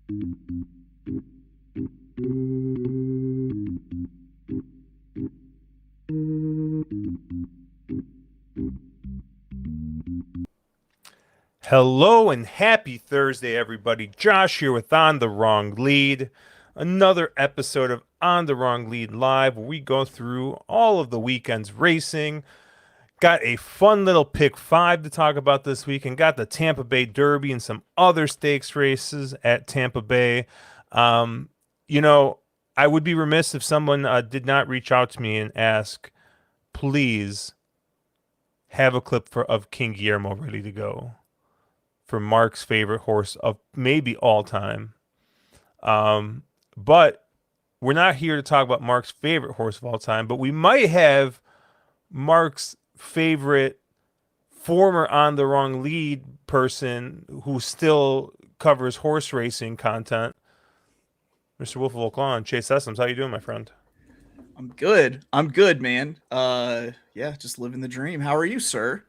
Hello and happy Thursday, everybody. Josh here with On the Wrong Lead. Another episode of On the Wrong Lead Live where we go through all of the weekend's racing. Got a fun little pick five to talk about this week and got the Tampa Bay Derby and some other stakes races at Tampa Bay. Um, you know, I would be remiss if someone did not reach out to me and ask, please have a clip of King Guillermo ready to go for Mark's favorite horse of maybe all time. But we're not here to talk about Mark's favorite horse of all time, but we might have Mark's favorite former On the Wrong Lead person who still covers horse racing content, Mr. Wolf of Oak Lawn, Chase Essems. How you doing, my friend? I'm good, man. Yeah, just living the dream. How are you, sir?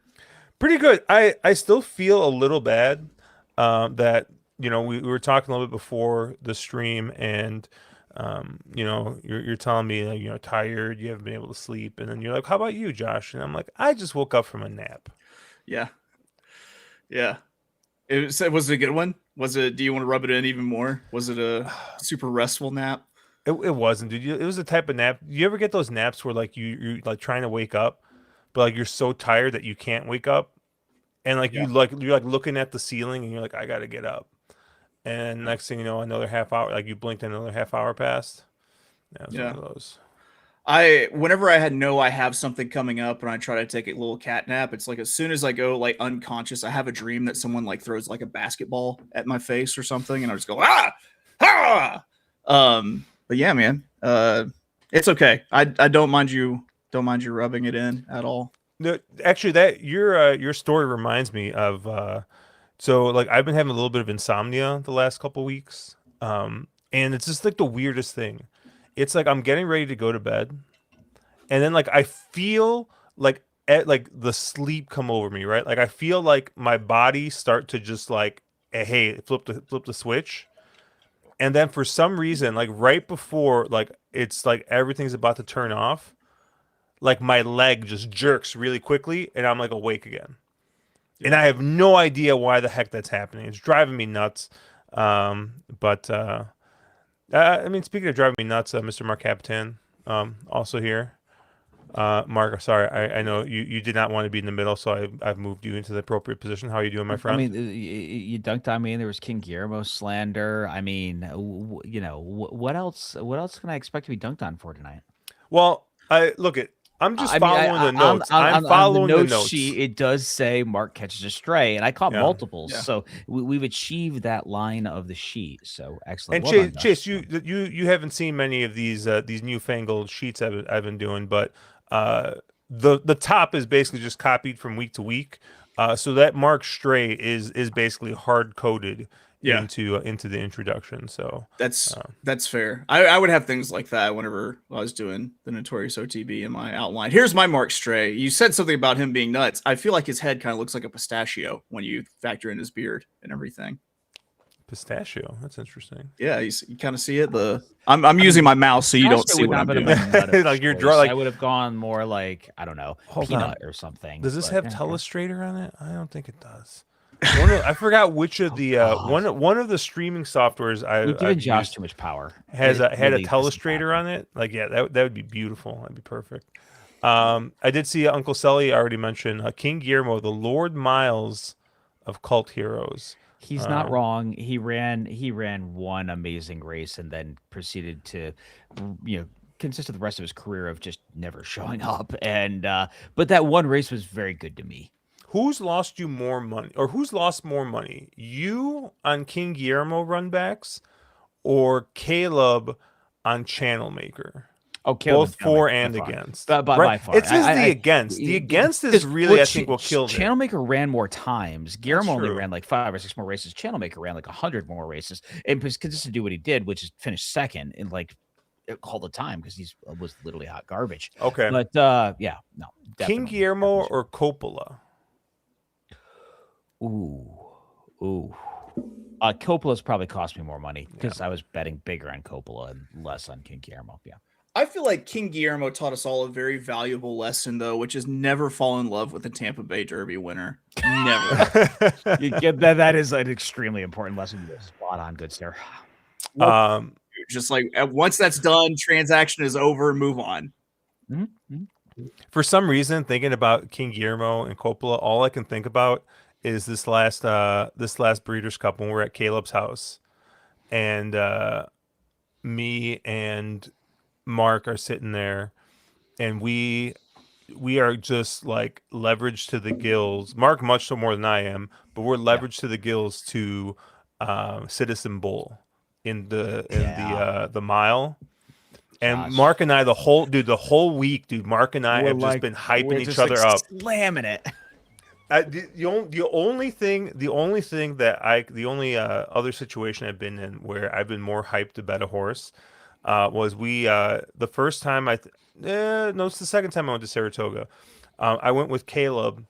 Pretty good. I still feel a little bad that we were talking a little bit before the stream, and you're telling me that tired, you haven't been able to sleep, and then you're like, how about you, Josh? And I'm like, I just woke up from a nap. Yeah. Was it a good one? Was it? Do you want to rub it in even more? Was it a super restful nap? It wasn't, dude. It was the type of nap. You ever get those naps where like you're like trying to wake up, but like you're so tired that you can't wake up, and like you're like looking at the ceiling and you're like, I gotta get up, and next thing you know, another half hour, like you blinked and another half hour passed. Yeah, it was one of those. Whenever I have something coming up and I try to take a little cat nap, it's like as soon as I go like unconscious, I have a dream that someone like throws like a basketball at my face or something, and I just go But yeah, man, it's okay. I don't mind you rubbing it in at all. No, actually, that your story reminds me of so like I've been having a little bit of insomnia the last couple weeks, and it's just like the weirdest thing. It's like I'm getting ready to go to bed, and then like I feel like the sleep come over me, right? Like I feel like my body start to just like, hey, flip the switch. And then for some reason, like right before like it's like everything's about to turn off, like my leg just jerks really quickly and I'm like awake again. And I have no idea why the heck that's happening. It's driving me nuts. But I mean, speaking of driving me nuts, Mr. Mark Capitan, also here. Mark, sorry, I know you did not want to be in the middle, so I've moved you into the appropriate position. How are you doing, my friend? I mean, you dunked on me, and there was King Guillermo slander. I mean, what else? What else can I expect to be dunked on for tonight? Well, I'm just following the notes. I'm following the notes. Sheet, it does say Mark catches a stray, and I caught multiples. Yeah. So we've achieved that line of the sheet. So excellent. And Chase, you haven't seen many of these newfangled sheets I've been doing, but the top is basically just copied from week to week. So that Mark stray is basically hard coded into the introduction. So that's fair. I would have things like that whenever I was doing the Notorious OTB in my outline. Here's my Mark stray. You said something about him being nuts. I feel like his head kind of looks like a pistachio when you factor in his beard and everything. Pistachio. That's interesting. Yeah, you kind of see it. I'm using my mouse so you don't see what I'm doing. Like you're like I would have gone more like, I don't know, peanut or something. Does this have Telestrator on it? I don't think it does. I forgot which of the one of the streaming softwares I've given Josh too much power. Had a Telestrator on it. Like that would be beautiful. That'd be perfect. I did see Uncle Sully already mentioned King Guillermo, the Lord Miles of cult heroes. He's not wrong. He ran one amazing race and then proceeded to, consist of the rest of his career of just never showing up. And but that one race was very good to me. Who's lost you more money, or who's lost more money? You on King Guillermo runbacks, or Caleb on Channel Maker? Oh, Caleb, both for and against. By far. It's just the against. The against is really, I think, what killed it. Channel Maker ran more times. Guillermo only ran like 5 or 6 more races. Channel Maker ran like 100 more races, and just to do what he did, which is finish second in like all the time because he was literally hot garbage. Okay, but King Guillermo or Coppola? Ooh. Coppola's probably cost me more money because I was betting bigger on Coppola and less on King Guillermo. Yeah. I feel like King Guillermo taught us all a very valuable lesson, though, which is never fall in love with the Tampa Bay Derby winner. Never. You get that is an extremely important lesson. You're spot on, good sir. Just like once that's done, transaction is over, move on. For some reason, thinking about King Guillermo and Coppola, all I can think about is this last Breeders' Cup when we're at Caleb's house, and me and Mark are sitting there, and we are just like leveraged to the gills. Mark much so more than I am, but we're leveraged to the gills to Citizen Bull in the mile. And Mark and I, the whole week, Mark and I have just been hyping each other up, slamming it. The only other situation I've been in where I've been more hyped to bet a horse was the first time it's the second time I went to Saratoga. I went with Caleb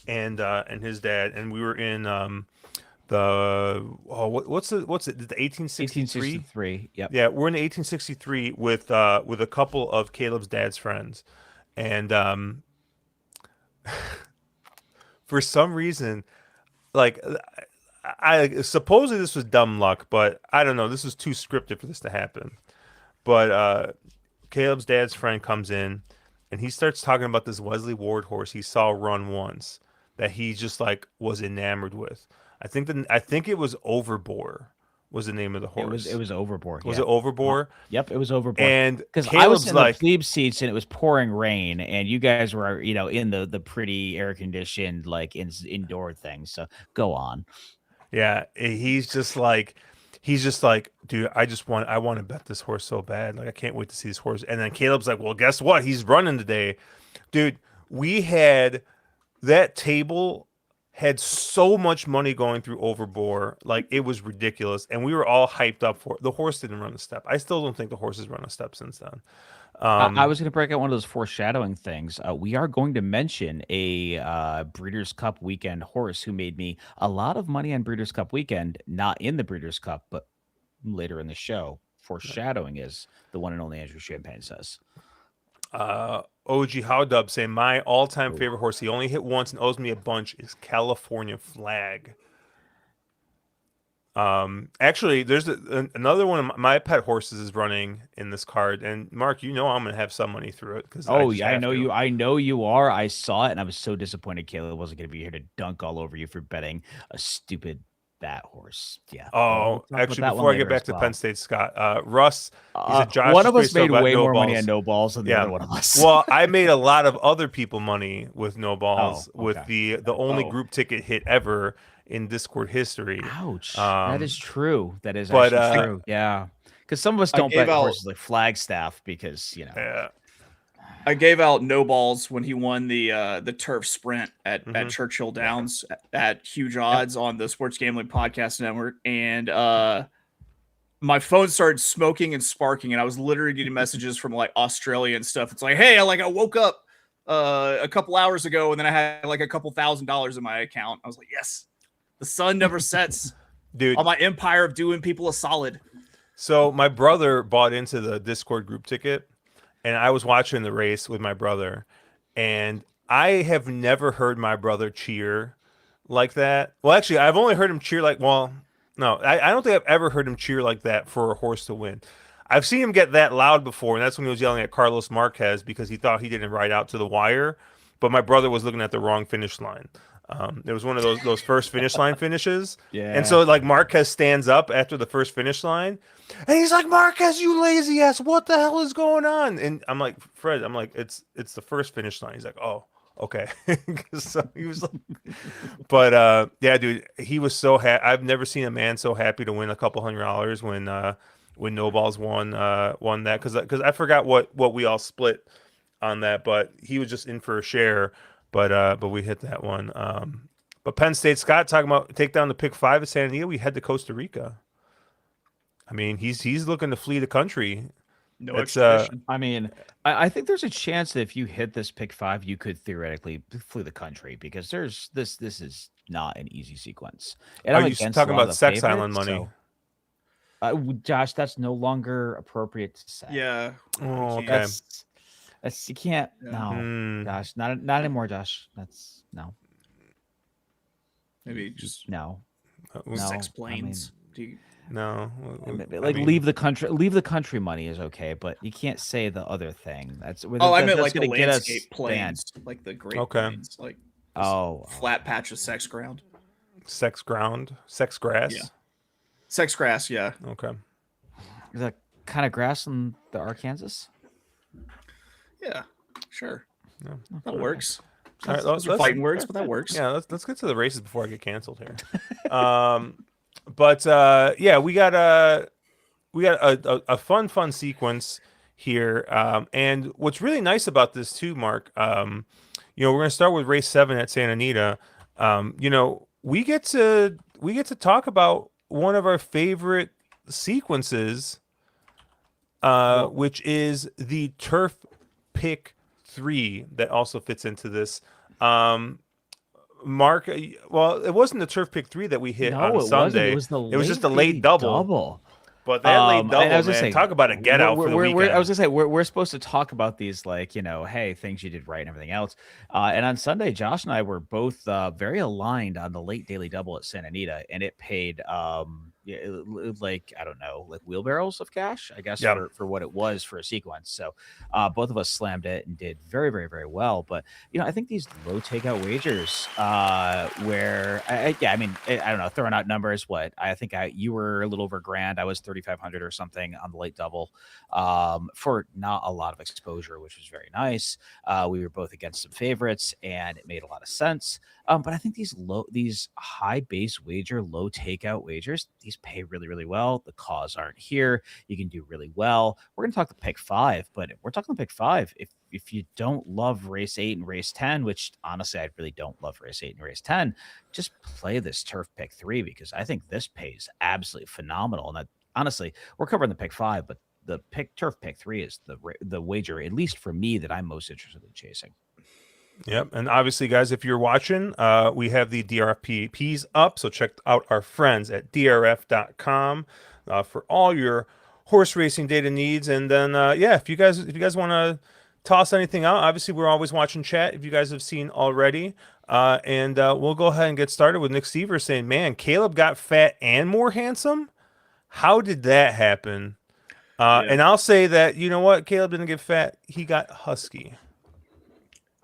and his dad, and we were in what's it, the 1863? 1863. Yep. Yeah, we're in 1863 with a couple of Caleb's dad's friends, and for some reason, like I supposedly this was dumb luck, but I don't know. This was too scripted for this to happen. But Caleb's dad's friend comes in, and he starts talking about this Wesley Ward horse he saw run once that he just like was enamored with. I think it was Overbore was the name of the horse. It was Overbore. Was it Overbore? Yep, it was Overbore. And because I was in the plebe seats and it was pouring rain, and you guys were in the pretty air conditioned like indoor thing. So go on. Yeah, he's just like, dude, I want to bet this horse so bad. Like I can't wait to see this horse. And then Caleb's like, well, guess what? He's running today, dude. We had that table. Had so much money going through Overbore, like it was ridiculous, and we were all hyped up for it. The horse didn't run a step. I still don't think the horse has run a step since then. I was going to break out one of those foreshadowing things. We are going to mention a Breeders' Cup weekend horse who made me a lot of money on Breeders' Cup weekend, not in the Breeders' Cup, but later in the show. Foreshadowing is the one and only Andrew Champagne says. OG Howdub saying my all-time favorite horse, he only hit once and owes me a bunch, is California Flag. Actually, there's another one of my pet horses is running in this card, and Mark, I'm gonna have some money through it because I know you are. I saw it, and I was so disappointed Caleb wasn't gonna be here to dunk all over you for betting a stupid that horse. Yeah. Oh, actually, before I get back to Penn State, Scott, Russ, he said Josh one of us made way more money on no balls than the other one of us. Well, I made a lot of other people money with no balls with the only group ticket hit ever in Discord history. Ouch. That is true. That is actually true. Yeah. Because some of us don't bet horses like Flagstaff because, Yeah. I gave out no balls when he won the turf sprint at Churchill Downs at huge odds on the Sports Gambling Podcast Network, and my phone started smoking and sparking, and I was literally getting messages from like Australia and stuff. It's like, hey, I woke up a couple hours ago, and then I had like a couple $1,000s in my account. I was like, yes, the sun never sets, dude. On my empire of doing people a solid. So my brother bought into the Discord group ticket. And I was watching the race with my brother, and I have never heard my brother cheer like that. Well, actually, I've only heard him cheer I don't think I've ever heard him cheer like that for a horse to win. I've seen him get that loud before, and that's when he was yelling at Carlos Marquez because he thought he didn't ride out to the wire, but my brother was looking at the wrong finish line. It was one of those first finish line finishes. Yeah. And so like Marquez stands up after the first finish line and he's like, Marquez, you lazy ass, what the hell is going on? And I'm like, Fred, it's the first finish line. He's like, oh, okay. So he was like, but yeah, dude, he was so happy. I've never seen a man so happy to win a couple $100 when No Balls won that because I forgot what we all split on that, but he was just in for a share. But we hit that one. But Penn State, Scott talking about take down the pick 5 at Santa Anita. We head to Costa Rica. I mean, he's looking to flee the country No It's extradition. I mean, I think there's a chance that if you hit this pick 5, you could theoretically flee the country because there's this is not an easy sequence, and are I'm you against a talking lot of about the Sex Island favorites. money? So, Josh, that's no longer appropriate to say. Yeah, we Oh, can't. okay. That's you can't. Yeah, No, Hmm. Josh, not anymore, Josh. That's no, maybe just no, sex no. I mean, planes. Do you, No, I like mean, leave the country money is okay, but you can't say the other thing. oh, I meant That's like the gonna get us landscape banned. plains, like the Great okay. Plains, like this Oh, flat patch of sex ground. Sex Yeah, grass. sex grass. Yeah, Okay. is that kind of grass in the Arkansas? yeah, sure. Yeah. That Okay. works. All right, Those are let's fighting words, Sure, but that works. yeah, let's get to the races before I get canceled here. But yeah, we got a fun sequence here. And what's really nice about this too, Mark, we're gonna start with race 7 at Santa Anita. We get to talk about one of our favorite sequences, Well, which is the turf pick 3 that also fits into this. Um, Mark, well, it wasn't the turf pick 3 that we hit No, on it wasn't. It Sunday. was the It was just late a late daily double. double. But that late And I double, was gonna man, say, talk about a get out for the weekend. I was gonna say, we're supposed to talk about these, like, hey, things you did right and everything else. And on Sunday, Josh and I were both very aligned on the late daily double at Santa Anita, and it paid, yeah, like, I don't know, like wheelbarrows of cash, I guess, Yeah. for what it was for a sequence. So both of us slammed it and did very, very, very well. But I think these low takeout wagers, where yeah, I mean, I don't know, throwing out numbers. What I think you were a little over grand. I was 3,500 or something on the late double, for not a lot of exposure, which was very nice. We were both against some favorites, and it made a lot of sense. But I think these high base wager, low takeout wagers, these pay really, really well. The calls aren't here. You can do really well. We're going to talk the pick 5, but if we're talking the pick 5, if you don't love race 8 and race 10, which honestly, I really don't love race 8 and race 10, just play this turf pick 3, because I think this pays absolutely phenomenal. And that, honestly, we're covering the pick 5, but the turf pick 3 is the wager, at least for me, that I'm most interested in chasing. Yep. And obviously, guys, if you're watching, we have the DRFPs up. So check out our friends at drf.com for all your horse racing data needs. And then, yeah, if you guys want to toss anything out, obviously, we're always watching chat if you guys have seen already. And we'll go ahead and get started with Nick Seaver saying, man, Caleb got fat and more handsome. How did that happen? Yeah. And I'll say that, you know what? Caleb didn't get fat. He got husky.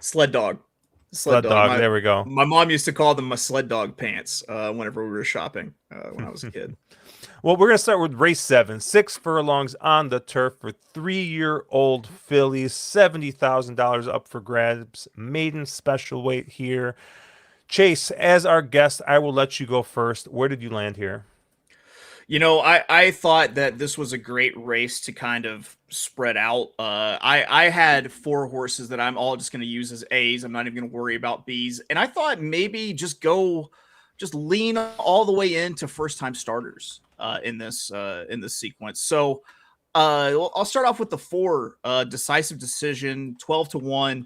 sled dog. Sled dog. There we go. My mom used to call them my sled dog pants whenever we were shopping when I was a kid. Well, we're going to start with race 7. 6 furlongs on the turf for 3-year-old fillies. $70,000 up for grabs. Maiden special weight here. Chase, as our guest, I will let you go first. Where did you land here? I thought that this was a great race to kind of spread out. I had 4 horses that I'm all just going to use as A's. I'm not even going to worry about B's. And I thought maybe just lean all the way into first time starters in this sequence. So I'll start off with the 4 decisive decision, 12-1.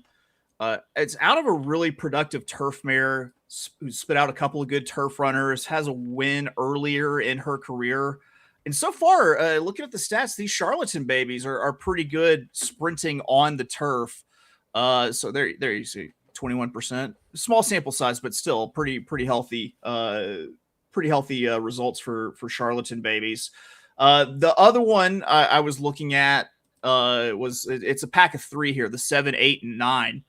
It's out of a really productive turf mare who spit out a couple of good turf runners, has a win earlier in her career. And so far, looking at the stats, these charlatan babies are pretty good sprinting on the turf. So there you see 21%, small sample size, but still pretty healthy, results for charlatan babies. The other one I was looking at it's a pack of 3 here, the 7, 8, and 9.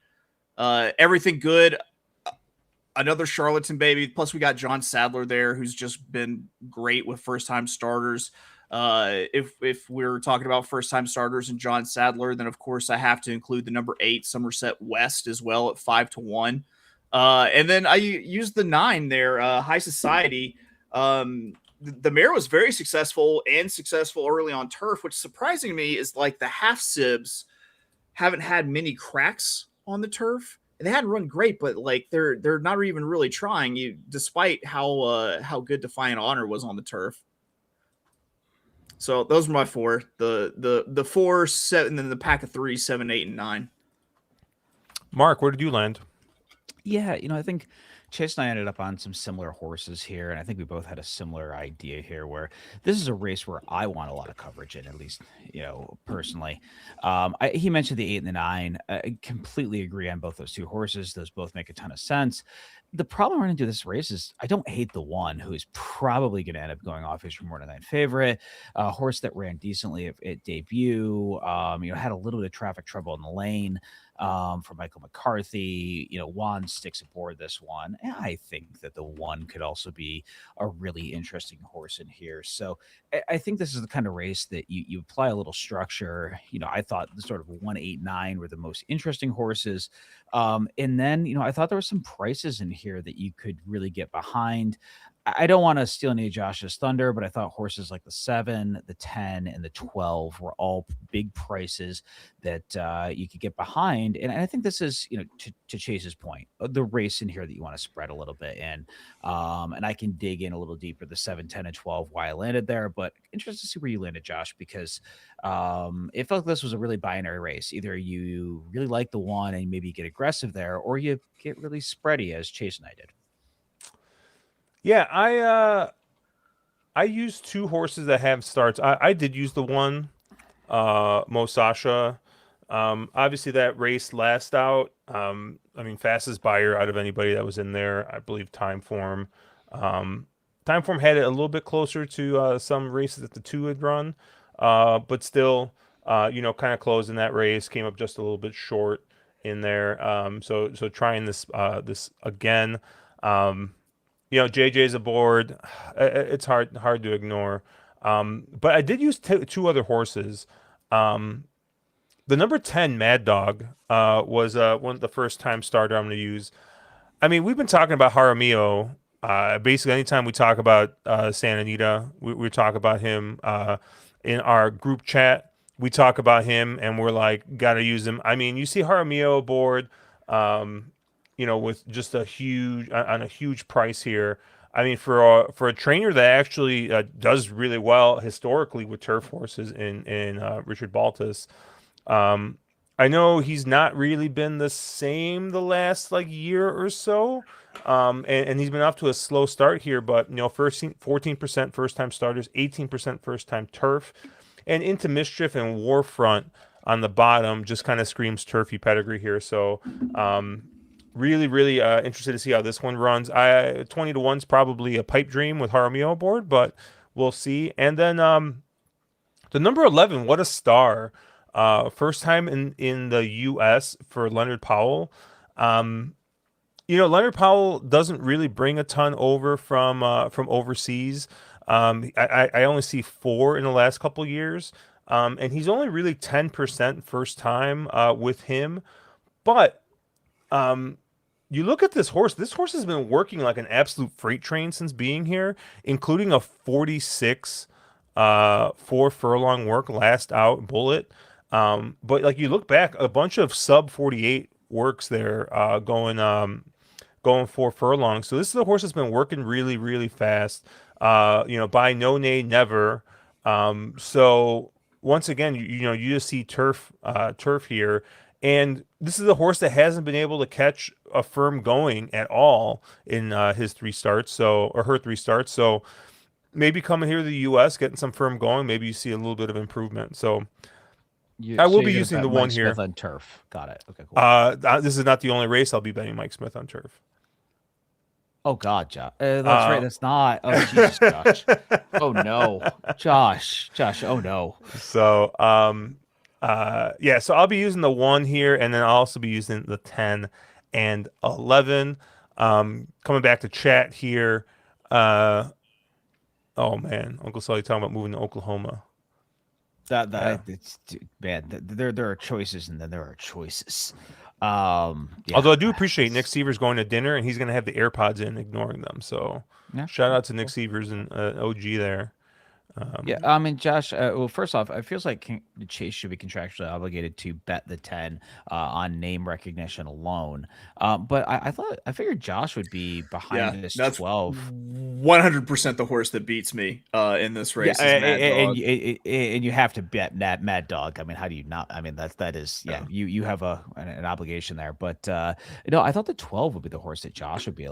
Everything good. Another charlatan baby. Plus, we got John Sadler there, who's just been great with first-time starters. If we're talking about first-time starters and John Sadler, then of course I have to include the number 8 Somerset West as well at 5-1. And then I used the 9 there, High Society. The mare was very successful early on turf, which surprising me is like the half sibs haven't had many cracks on the turf. They hadn't run great, but like they're not even really trying, despite how good Defiant Honor was on the turf. So those were my four. The 4, 7, and then the pack of 3, 7, 8, and 9. Mark, where did you land? Yeah, I think Chase and I ended up on some similar horses here, and I think we both had a similar idea here where this is a race where I want a lot of coverage in, at least, personally. He mentioned the 8 and the 9. I completely agree on both those two horses. Those both make a ton of sense. The problem running into this race is I don't hate the one who is probably going to end up going off his more than 9 favorite. A horse that ran decently at debut, had a little bit of traffic trouble in the lane for Michael McCarthy. Juan sticks aboard this one. And I think that the one could also be a really interesting horse in here. So I think this is the kind of race that you apply a little structure. I thought the sort of 1, 8, 9 were the most interesting horses. And then, I thought there were some prices in here that you could really get behind. I don't want to steal any of Josh's thunder, but I thought horses like the 7, the 10, and the 12 were all big prices that you could get behind. And I think this is, to Chase's point, the race in here that you want to spread a little bit in. And I can dig in a little deeper, the 7, 10, and 12, why I landed there. But interested to see where you landed, Josh, because it felt like this was a really binary race. Either you really like the one and maybe get aggressive there, or you get really spready, as Chase and I did. Yeah, I used 2 horses that have starts. I did use the one, Mo Sasha. Obviously that race last out. Fastest buyer out of anybody that was in there, I believe Timeform. Timeform had it a little bit closer to some races that the 2 had run, but still, kind of closed in that race. Came up just a little bit short in there. So trying this again. JJ's aboard. It's hard to ignore. But I did use 2 other horses. The number 10 Mad Dog was one of the first time starter I'm going to use. We've been talking about Jaramillo. Basically, anytime we talk about Santa Anita, we talk about him in our group chat. We talk about him, and we're like, got to use him. You see Jaramillo aboard. With just a huge price here. For a trainer that actually does really well historically with turf horses in Richard Baltas. I know he's not really been the same the last year or so. And he's been off to a slow start here, but 14% first time starters, 18% first time turf, and into Mischief and Warfront on the bottom just kind of screams turfy pedigree here. So really interested to see how this one runs. 20 to 1's probably a pipe dream with Jaramillo aboard, but we'll see. And then the number 11, what a star. First time in the U.S. for Leonard Powell. Leonard Powell doesn't really bring a ton over from overseas. I only see 4 in the last couple years. And he's only really 10% first time with him. But you look at this horse. This horse has been working like an absolute freight train since being here, including a 46 4 furlong work last out bullet. But you look back, a bunch of sub 48 works there going 4 furlongs. So this is a horse that's been working really fast. By no nay never. So once again, you just see turf here. And this is a horse that hasn't been able to catch a firm going at all in his 3 starts, or her 3 starts. So maybe coming here to the U.S., getting some firm going, maybe you see a little bit of improvement. So I will be using the one here. Smith on turf. Got it. Okay, cool. This is not the only race I'll be betting Mike Smith on turf. Oh God, Josh. That's right. That's not. Oh Jesus, Josh. Oh no, Josh. Oh no. So so I'll be using the 1 here, and then I'll also be using the 10 and 11. Coming back to chat here. Oh man, Uncle Sully talking about moving to Oklahoma. It's bad. There are choices, and then there are choices. Although I do appreciate Nick Severs going to dinner, and he's going to have the AirPods in, ignoring them. So shout out to Nick Severs and OG there. Yeah, I mean, Josh. Well, first off, it feels like Chase should be contractually obligated to bet the 10 on name recognition alone. But I figured Josh would be behind Yeah, this that's 12. 100% the horse that beats me in this Yeah, race is Mad Dog. and you have to bet Mad Dog. I mean, how do you not? I mean, that is yeah. Yeah. You have an obligation there. But I thought the 12 would be the horse that Josh would be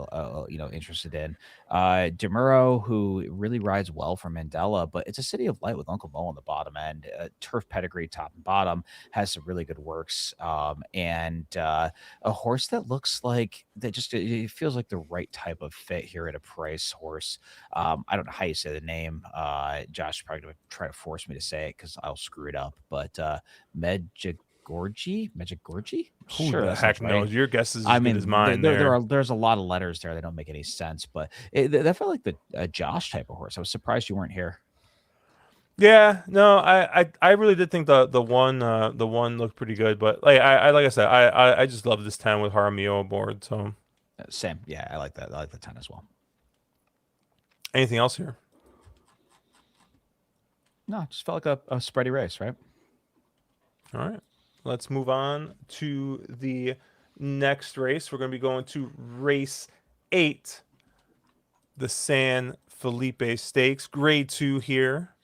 interested in. Demuro, who really rides well for Mandela, but it's a City of Light with Uncle Mo on the bottom end. Turf pedigree, top and bottom, has some really good works. And a horse that looks like that just it feels like the right type of fit here at a price horse. I don't know how you say the name. Josh is probably going to try to force me to say it because I'll screw it up. But Medjugorje? Who Sure, the that sounds heck right. knows? Your guess is I as good as mean, mine there. there's a lot of letters there that don't make any sense, but that felt like the Josh type of horse. I was surprised you weren't here. Yeah, no, I really did think the one looked pretty good, but like I said, I just love this 10 with Jaramillo aboard. So Same, yeah, I like that. I like the 10 as well. anything else here? No, it just felt like a spready race, right? All right, let's move on to the next race. We're going to be going to race 8, the San Felipe Stakes, Grade 2 here.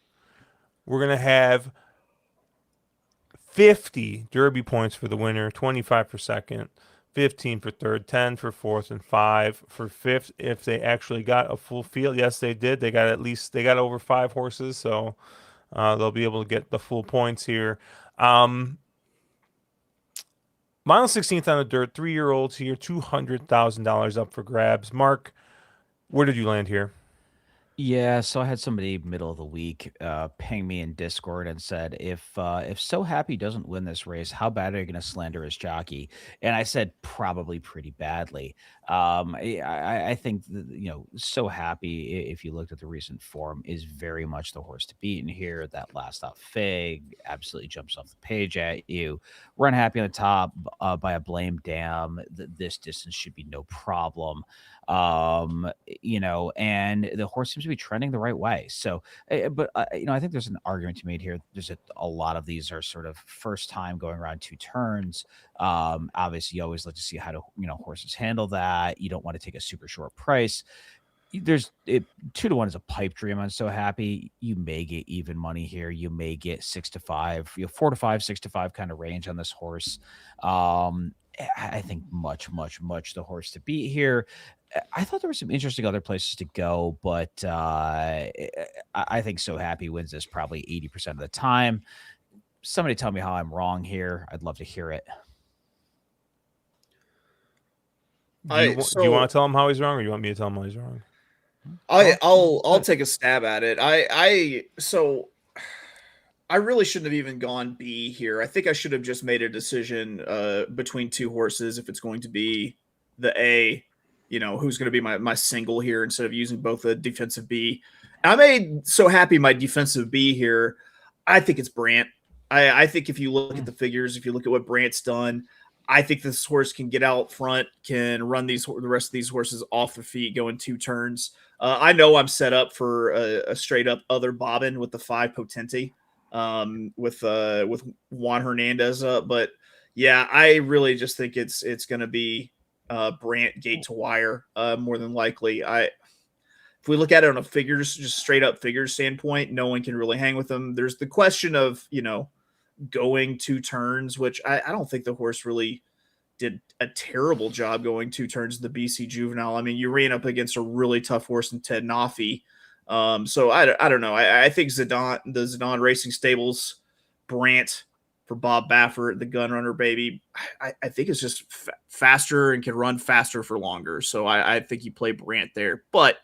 We're going to have 50 Derby points for the winner, 25 for second, 15 for third, 10 for fourth, and 5 for fifth. If they actually got a full field, yes, they did. They got over 5 horses, so they'll be able to get the full points here. Mile 16th on the dirt, 3-year-olds here, $200,000 up for grabs. Mark, where did you land here? Yeah, so I had somebody middle of the week ping me in Discord and said, if So Happy doesn't win this race, how bad are you going to slander his jockey? And I said probably pretty badly. I think So Happy, if you looked at the recent form, is very much the horse to beat in here. That last out fig absolutely jumps off the page at you. Run Happy on the top by a blame dam. This distance should be no problem. And the horse seems to be trending the right way. So, but I think there's an argument to be made here. There's a lot of these are sort of first time going around 2 turns. Obviously, you always like to see how to horses handle that. You don't want to take a super short price. 2 to 1 is a pipe dream. I'm So Happy. You may get even money here. You may get 6 to 5, 4 to 5, 6 to 5 kind of range on this horse. I think much, much, much the horse to beat here. I thought there were some interesting other places to go, but I think So Happy wins this probably 80% of the time. Somebody tell me how I'm wrong here. I'd love to hear it. Do you want to tell him how he's wrong, or you want me to tell him how he's wrong? I'll take a stab at it. I really shouldn't have even gone B here. I think I should have just made a decision between 2 horses if it's going to be the A, who's going to be my single here instead of using both a defensive B. I made So Happy my defensive B here. I think it's Brant. I think if you look at the figures, if you look at what Brant's done, I think this horse can get out front, can run the rest of these horses off their feet, go in 2 turns. I know I'm set up for a straight up other bobbin with the 5 Potenti, with Juan Hernandez up, but yeah, I really just think it's going to be Brant gate to wire more than likely. If we look at it on a figures, just straight up figures standpoint, no one can really hang with them. There's the question of going 2 turns, which I don't think the horse really did a terrible job going 2 turns in the BC Juvenile. I mean, you ran up against a really tough horse in Ted Nafi. So I don't know. I think the Zidane Racing Stables Brant for Bob Baffert, the gun runner baby, I think it's just faster and can run faster for longer. So I think you play Brant there. But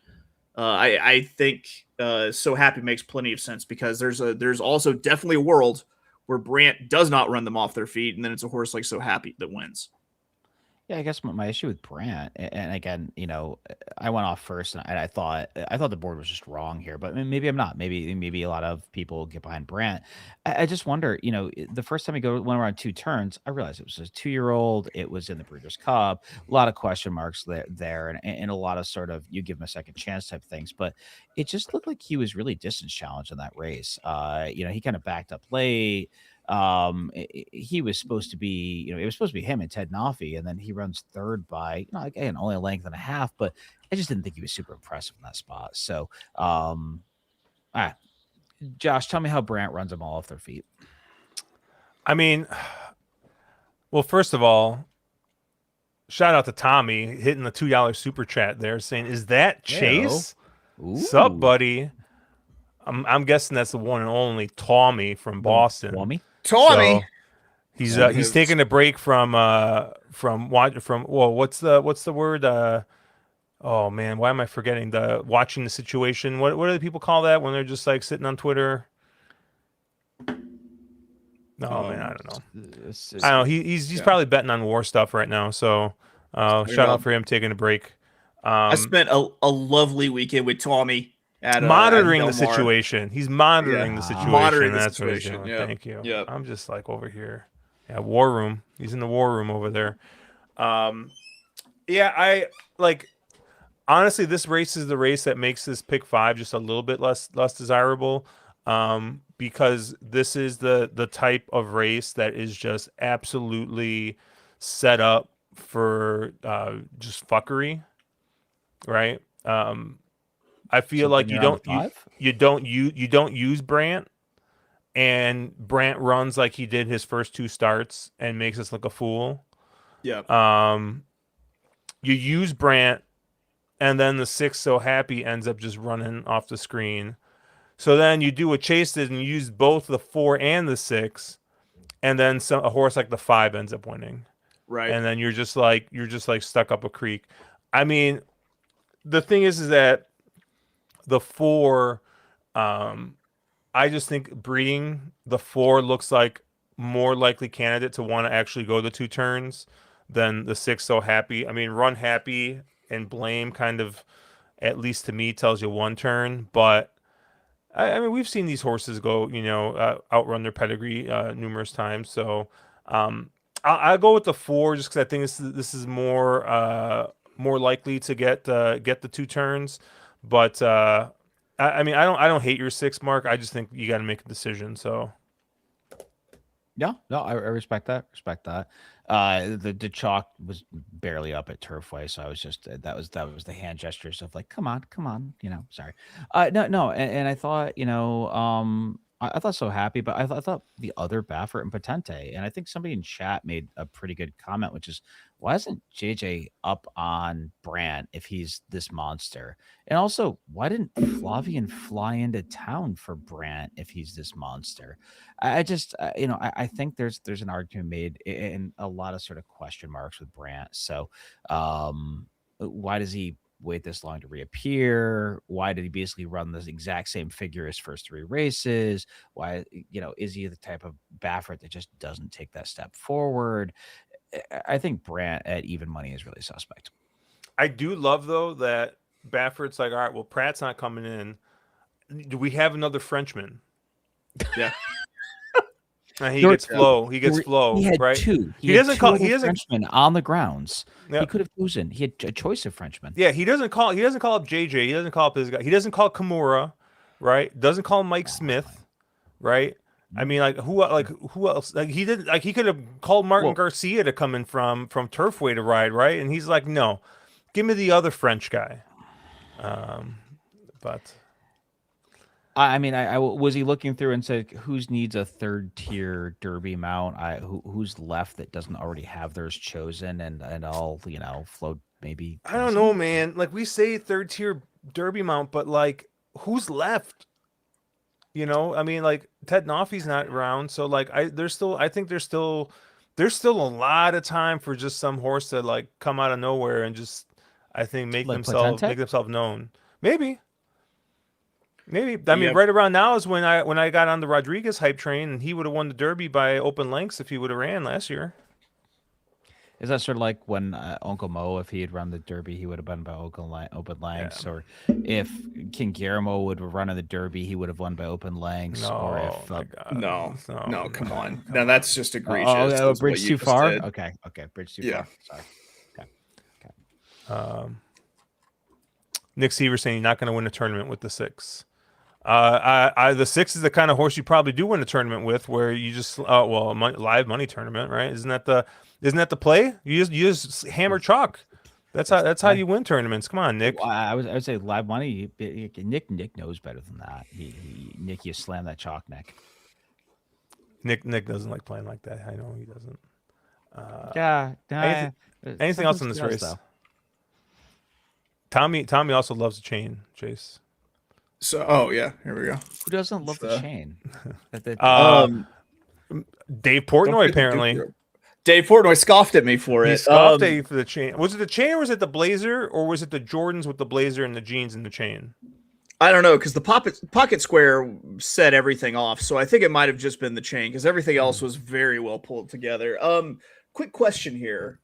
I think So Happy makes plenty of sense because there's also definitely a world where Brant does not run them off their feet, and then it's a horse like So Happy that wins. Yeah, I guess my issue with Brant, and again, I went off first, and I thought the board was just wrong here, but maybe I'm not. Maybe a lot of people get behind Brant. I just wonder, the first time went around two turns, I realized it was a 2-year-old. It was in the Breeders' Cup, a lot of question marks there, and a lot of sort of you give him a second chance type things. But it just looked like he was really distance challenged in that race. He kind of backed up late. He was supposed to be, it was supposed to be him and Ted Nafi, and then he runs third by, again, only a length and a half, but I just didn't think he was super impressive in that spot. So, ah, Josh, tell me how Brant runs them all off their feet. I mean, well, first of all, shout out to Tommy hitting the $2 super chat there, saying, "Is that Chase? Sup, buddy?" I'm guessing that's the one and only Tommy from Boston. Tommy. Tommy. So he's taking a break from what's the word? Oh man, why am I forgetting watching the situation? What do the people call that when they're just like sitting on Twitter? No, man, I don't know. I don't know. He's probably betting on war stuff right now. So shout out for him taking a break. I spent a lovely weekend with Tommy monitoring at the situation. He's monitoring the situation. Monitoring the That's situation. what he's doing. Thank you. Yep. I'm just like over here. Yeah, war room. He's in the war room over there. Yeah, I like. Honestly, this race is the race that makes this pick 5 just a little bit less desirable. Because this is the type of race that is just absolutely set up for just fuckery, right? I feel like you don't use Brant, and Brant runs like he did his first 2 starts and makes us look a fool. Yeah. You use Brant, and then the 6 So Happy ends up just running off the screen. So then you do what Chase did and use both the 4 and the 6, and then a horse like the 5 ends up winning. Right. And then you're just like stuck up a creek. I mean, the thing is that the 4, I just think breeding the 4 looks like more likely candidate to want to actually go the 2 turns than the 6 So Happy. I mean, Run Happy and Blame kind of, at least to me, tells you 1 turn, but I mean, we've seen these horses go, outrun their pedigree numerous times. So I'll go with the 4 just because I think this is more likely to get the 2 turns. But I mean, I don't hate your 6, Mark. I just think you got to make a decision. So yeah, no, I respect that. The chalk was barely up at Turfway, so I was just that was the hand gestures of like, come on, sorry. No, and I thought, I thought So Happy, but I thought the other Baffert and Potente, and I think somebody in chat made a pretty good comment, which is, why isn't JJ up on Brant if he's this monster? And also, why didn't Flavian fly into town for Brant if he's this monster? I just, I think there's an argument made and a lot of sort of question marks with Brant. So, why does he wait this long to reappear? Why did he basically run the exact same figure his first 3 races? Why, is he the type of Baffert that just doesn't take that step forward? I think Brant at even money is really suspect. I do love, though, that Baffert's like, all right, well, Pratt's not coming in. Do we have another Frenchman? Yeah. And he gets Flo. He gets Flo. He had right? 2. He doesn't call. He doesn't Frenchmen on the grounds. Yep. He could have chosen. He had a choice of Frenchmen. Yeah, he doesn't call up JJ. He doesn't call up his guy. He doesn't call Kimura, right? Doesn't call Mike Smith, right? I mean, who else? Like, he didn't. Like, he could have called Martin Garcia to come in from Turfway to ride, right? And he's like, no, give me the other French guy. But I mean, I was he looking through and said, who's needs a 3rd tier Derby mount? Who's left that doesn't already have theirs chosen, and I'll float maybe. I don't know, man. Like, we say 3rd tier Derby mount, but like, who's left? I mean, like, Ted Nafi's not around, so like, I think there's still a lot of time for just some horse to like come out of nowhere and just, I think, make themselves known. Maybe. I mean, right around now is when I got on the Rodriguez hype train, and he would have won the Derby by open lengths if he would have ran last year. Is that sort of like when Uncle Mo, if he had run the Derby, he would have won by open lengths, or if King Guillermo would have run in the Derby, he would have won by open lengths, or No, if my God. No, come on. Come Now on. that's just egregious. a Is what bridge you too just far. did. Okay, bridge too Yeah. far. Sorry. Okay. Nick Seaver saying you're not going to win a tournament with the 6. The 6 is the kind of horse you probably do win a tournament with, where you just live money tournament, right? Isn't that the play? You just hammer chalk. That's how you win tournaments. Come on, Nick. I would say live money. Nick knows better than that. Nick, you slam that chalk neck. Nick doesn't like playing like that. I know he doesn't. Yeah. Anything else in this race? Though. Tommy also loves the chain, Chase. So, here we go. Who doesn't love the chain? Dave Portnoy apparently. Dave Portnoy scoffed at me for it. He scoffed at you for the chain. Was it the chain, or was it the blazer, or was it the Jordans with the blazer and the jeans and the chain? I don't know, because the pocket square set everything off, so I think it might have just been the chain, because everything else was very well pulled together. Quick question here: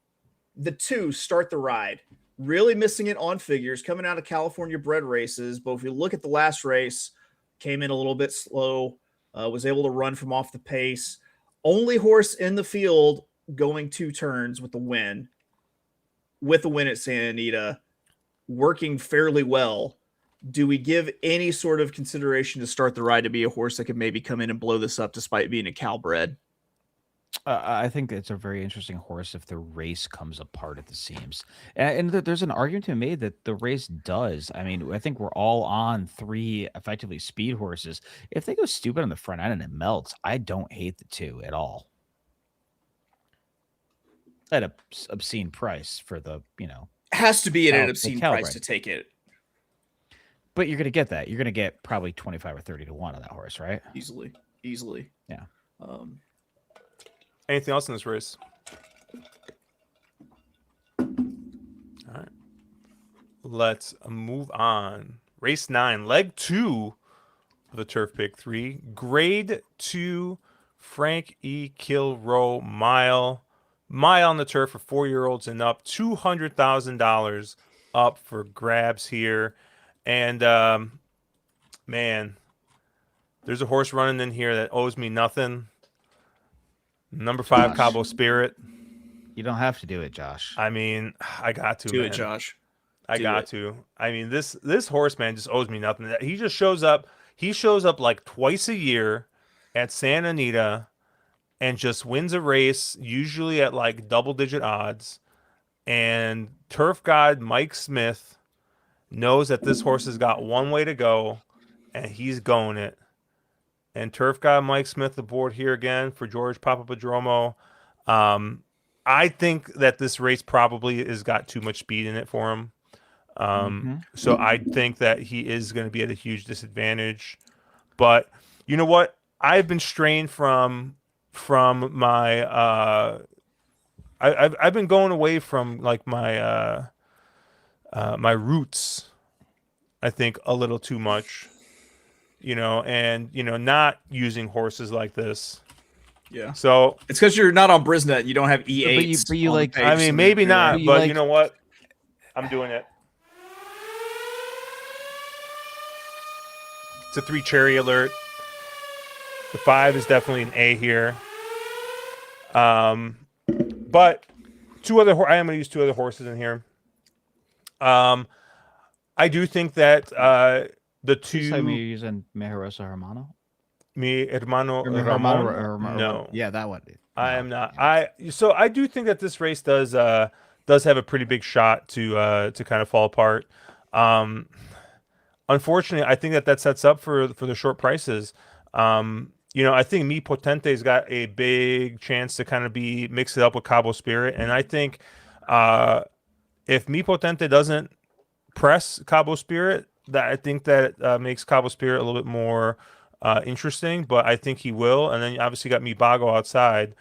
the 2 Start the Ride, really missing it on figures, coming out of California bred races. But if you look at the last race, came in a little bit slow, was able to run from off the pace. Only horse in the field going 2 turns with the win at Santa Anita, working fairly well. Do we give any sort of consideration to Start the Ride to be a horse that could maybe come in and blow this up despite being a Cal bred? I think it's a very interesting horse if the race comes apart at the seams. And there's an argument to be made that the race does. I mean, I think we're all on 3 effectively speed horses. If they go stupid on the front end and it melts, I don't hate the 2 at all. At an obscene price for the, Has to be at an obscene price calibrate. to take it. But you're going to get that. You're going to get probably 25 or 30 to 1 on that horse, right? Easily. Yeah. Anything else in this race? All right. Let's move on. Race 9, leg 2 of the Turf Pick 3. Grade 2 Frank E. Kilroe mile. Mile on the turf for 4-year-olds and up. $200,000 up for grabs here. And, man, there's a horse running in here that owes me nothing. Number 5, Josh. Cabo Spirit. You don't have to do it, Josh. I mean, I got to. Do man. it, Josh. I got to. I mean, this horse, man, just owes me nothing. He just shows up. He shows up like twice a year at Santa Anita and just wins a race, usually at like double-digit odds. And turf god Mike Smith knows that this horse has got one way to go, and he's going it. And turf god Mike Smith aboard here again for George Papapadromo. I think that this race probably has got too much speed in it for him. So I think that he is going to be at a huge disadvantage. But you know what? I've been strained from my I've been going away from like my my roots, I think, a little too much. And not using horses like this. Yeah. So it's because you're not on Brisnet and you don't have E8. But you like. I mean, maybe not, but like, you know what? I'm doing it. It's a 3 cherry alert. The 5 is definitely an A here. But I am going to use 2 other horses in here. I do think that the 2. You you're using Mejerosa Hermano? Mi hermano Ramon? No. Yeah, that one. I am not. I do think that this race does have a pretty big shot to kind of fall apart. Unfortunately, I think that sets up for the short prices. I think Mi Potente's got a big chance to kind of mix it up with Cabo Spirit, and I think if Mi Potente doesn't press Cabo Spirit, I think that makes Cabo Spirit a little bit more interesting, but I think he will. And then you obviously got Mi Bago outside.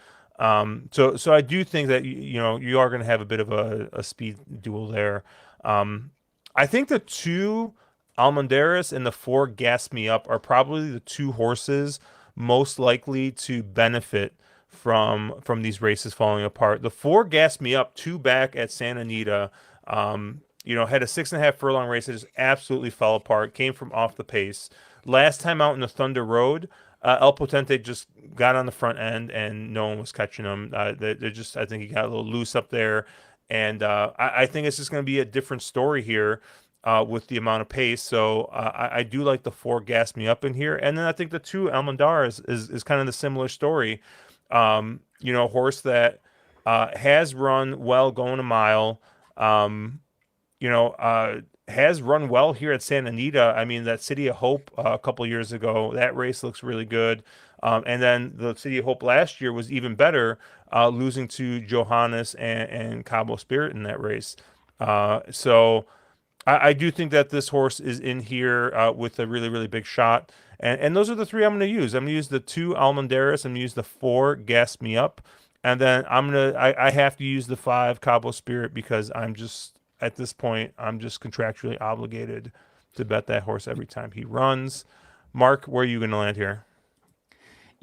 So I do think that you are going to have a bit of a speed duel there. I think the 2 Almendares and the 4 Gas Me Up are probably the 2 horses most likely to benefit from these races falling apart. The 4 gassed me up 2 back at Santa Anita. Had a 6.5 furlong race that just absolutely fell apart. Came from off the pace. Last time out in the Thunder Road, El Potente just got on the front end and no one was catching him. They're just, I think he got a little loose up there, and I think it's just going to be a different story here. With the amount of pace, so I do like the 4 gas me up in here, and then I think the 2 Almandar is kind of the similar story. A horse that has run well going a mile. Has run well here at Santa Anita. I mean, that City of Hope a couple years ago, that race looks really good. And then the City of Hope last year was even better, losing to Johannes and Cabo Spirit in that race. So I do think that this horse is in here with a really, really big shot. And those are the 3 I'm going to use. I'm going to use the 2 Almendares. I'm going to use the 4 Gas Me Up. And then I have to use the 5 Cabo Spirit because I'm just, at this point, I'm just contractually obligated to bet that horse every time he runs. Mark, where are you going to land here?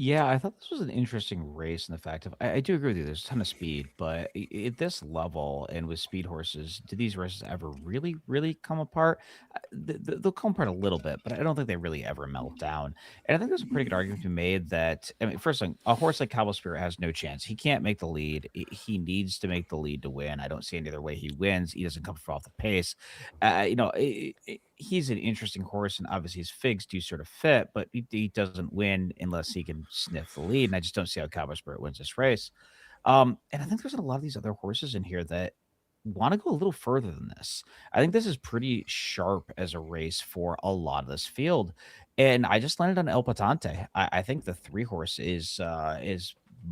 Yeah, I thought this was an interesting race in the fact of I do agree with you. There's a ton of speed, but at this level and with speed horses, do these races ever really, really come apart? They'll come apart a little bit, but I don't think they really ever melt down. And I think there's a pretty good argument to be made that I mean, first thing, a horse like Cabo Spirit has no chance. He can't make the lead. He needs to make the lead to win. I don't see any other way he wins. He doesn't come from off the pace. He's an interesting horse, and obviously his figs do sort of fit, but he doesn't win unless he can sniff the lead. And I just don't see how Cabo Spirit wins this race. And I think there's a lot of these other horses in here that want to go a little further than this. I think this is pretty sharp as a race for a lot of this field. And I just landed on El Patante. I think the 3 horse is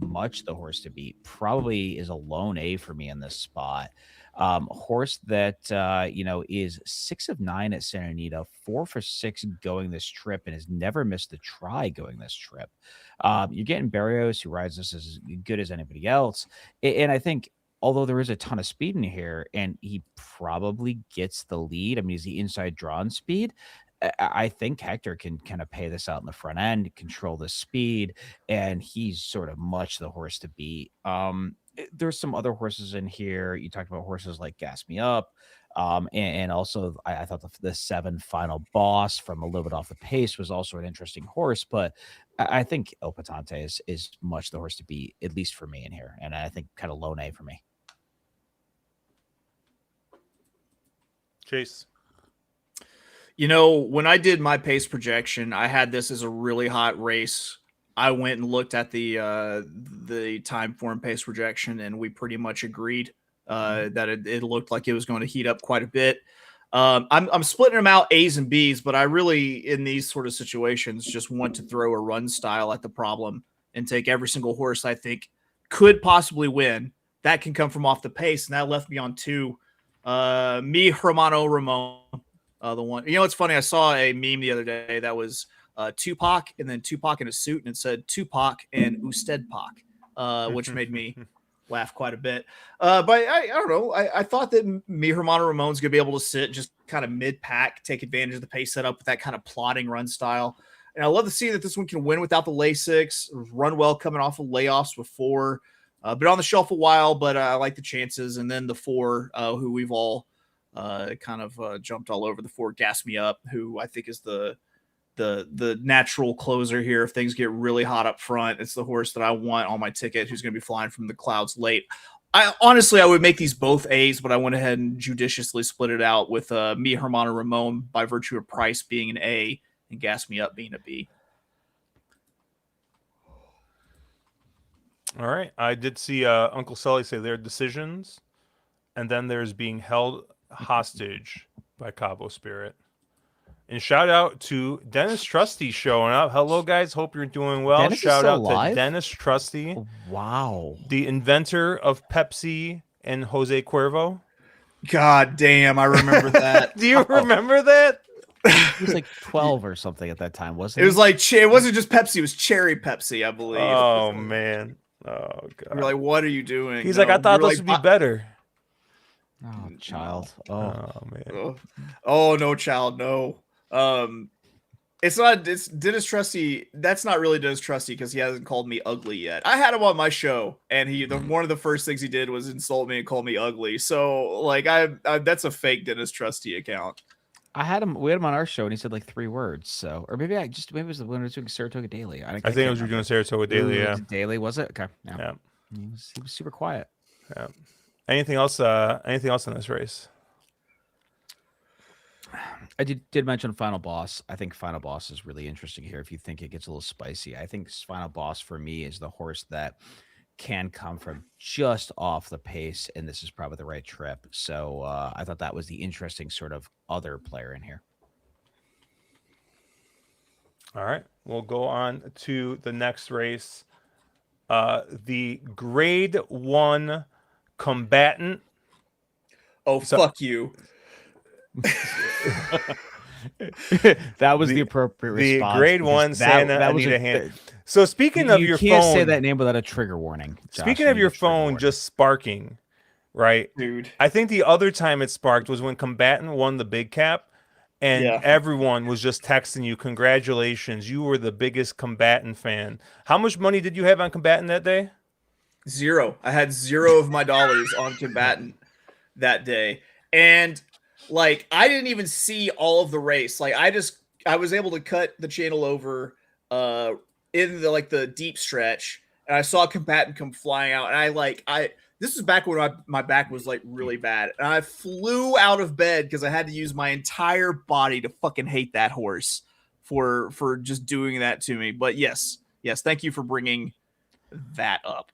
much the horse to beat. Probably is a lone A for me in this spot. Horse that is 6 of 9 at Santa Anita, 4 for 6 going this trip, and has never missed a try going this trip. You're getting Barrios, who rides this as good as anybody else, and I think although there is a ton of speed in here, and he probably gets the lead. I mean, he's the inside drawn speed. I think Hector can kind of pay this out in the front end, control the speed, and he's sort of much the horse to beat. There's some other horses in here. You talked about horses like Gas Me Up. And also, I thought the 7 Final Boss from a little bit off the pace was also an interesting horse. But I think El Patante is much the horse to beat, at least for me in here. And I think kind of lone A for me. Chase. When I did my pace projection, I had this as a really hot race. I went and looked at the time form pace projection, and we pretty much agreed that it looked like it was going to heat up quite a bit. I'm splitting them out A's and B's, but I really, in these sort of situations, just want to throw a run style at the problem and take every single horse I think could possibly win. That can come from off the pace, and that left me on 2. Mi Hermano Ramon, the one. It's funny. I saw a meme the other day that was Tupac and then Tupac in a suit, and it said Tupac and Usted Pac, which made me laugh quite a bit. But I don't know. I thought that Mi Hermano Ramon's going to be able to sit just kind of mid-pack, take advantage of the pace setup with that kind of plodding run style. And I love to see that this one can win without the Lasix, run well coming off of layoffs before. Been on the shelf a while, but I like the chances. And then the 4, who we've all kind of jumped all over, the 4 Gas Me Up, who I think is the natural closer here. If things get really hot up front, it's the horse that I want on my ticket, who's going to be flying from the clouds late. I would make these both A's, but I went ahead and judiciously split it out with Mi Hermano Ramon by virtue of price being an A and Gas Me Up being a B. All right. I did see Uncle Sully say there are decisions, and then there's being held hostage by Cabo Spirit. And shout out to Dennis Trusty showing up. Hello, guys. Hope you're doing well. Dennis Shout out alive? to Dennis Trusty. Wow. The inventor of Pepsi and Jose Cuervo. God damn, I remember that. Do you remember that? He was like 12 or something at that time, wasn't It was like, it wasn't just Pepsi, it was cherry Pepsi, I believe. Oh, man. Oh, God. You're like, what are you doing? He's like, I thought those would be better. Oh, child. Oh, man. Oh, no, child, no. It's not. It's Dennis Trusty. That's not really Dennis Trusty because he hasn't called me ugly yet. I had him on my show, and one of the first things he did was insult me and call me ugly. So like I that's a fake Dennis Trusty account. We had him on our show, and he said like 3 words. So, or maybe maybe it was when we were doing Saratoga Daily. I think it was you doing Saratoga Daily. Yeah, Daily was it? Okay, yeah. He was super quiet. Yeah. Anything else? Anything else in this race? I did mention Final Boss. I think Final Boss is really interesting here. If you think it gets a little spicy, I think Final Boss for me is the horse that can come from just off the pace, and this is probably the right trip. So I thought that was the interesting sort of other player in here. All right, we'll go on to the next race. The Grade 1 combatant. Oh, fuck you. That was the appropriate response. The Grade 1 Santa Anita hand. So speaking of your phone, you can't say that name without a trigger warning. Josh, speaking of your phone just sparking, right? Dude. I think the other time it sparked was when Combatant won the big cap, and everyone was just texting you, congratulations, you were the biggest Combatant fan. How much money did you have on Combatant that day? 0. I had 0 of my dollars on Combatant that day. And like I didn't even see all of the race. Like I was able to cut the channel over in the deep stretch, and I saw Combatant come flying out, and this was back when my back was like really bad, and I flew out of bed because I had to use my entire body to fucking hate that horse for just doing that to me. But yes, thank you for bringing that up.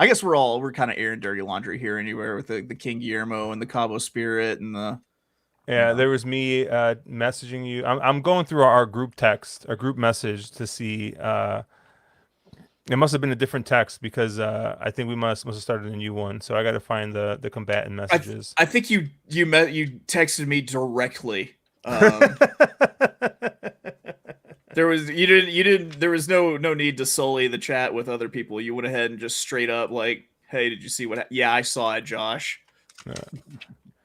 I guess we're kind of airing dirty laundry here anywhere with the King Guillermo and the Cabo Spirit and the. Yeah, there was me messaging you. I'm going through our group text, our group message to see. It must have been a different text because I think we must have started a new one. So I got to find the combatant messages. I think you texted me directly. There was no need to sully the chat with other people. You went ahead and just straight up like, hey, did you see what? Yeah, I saw it, Josh.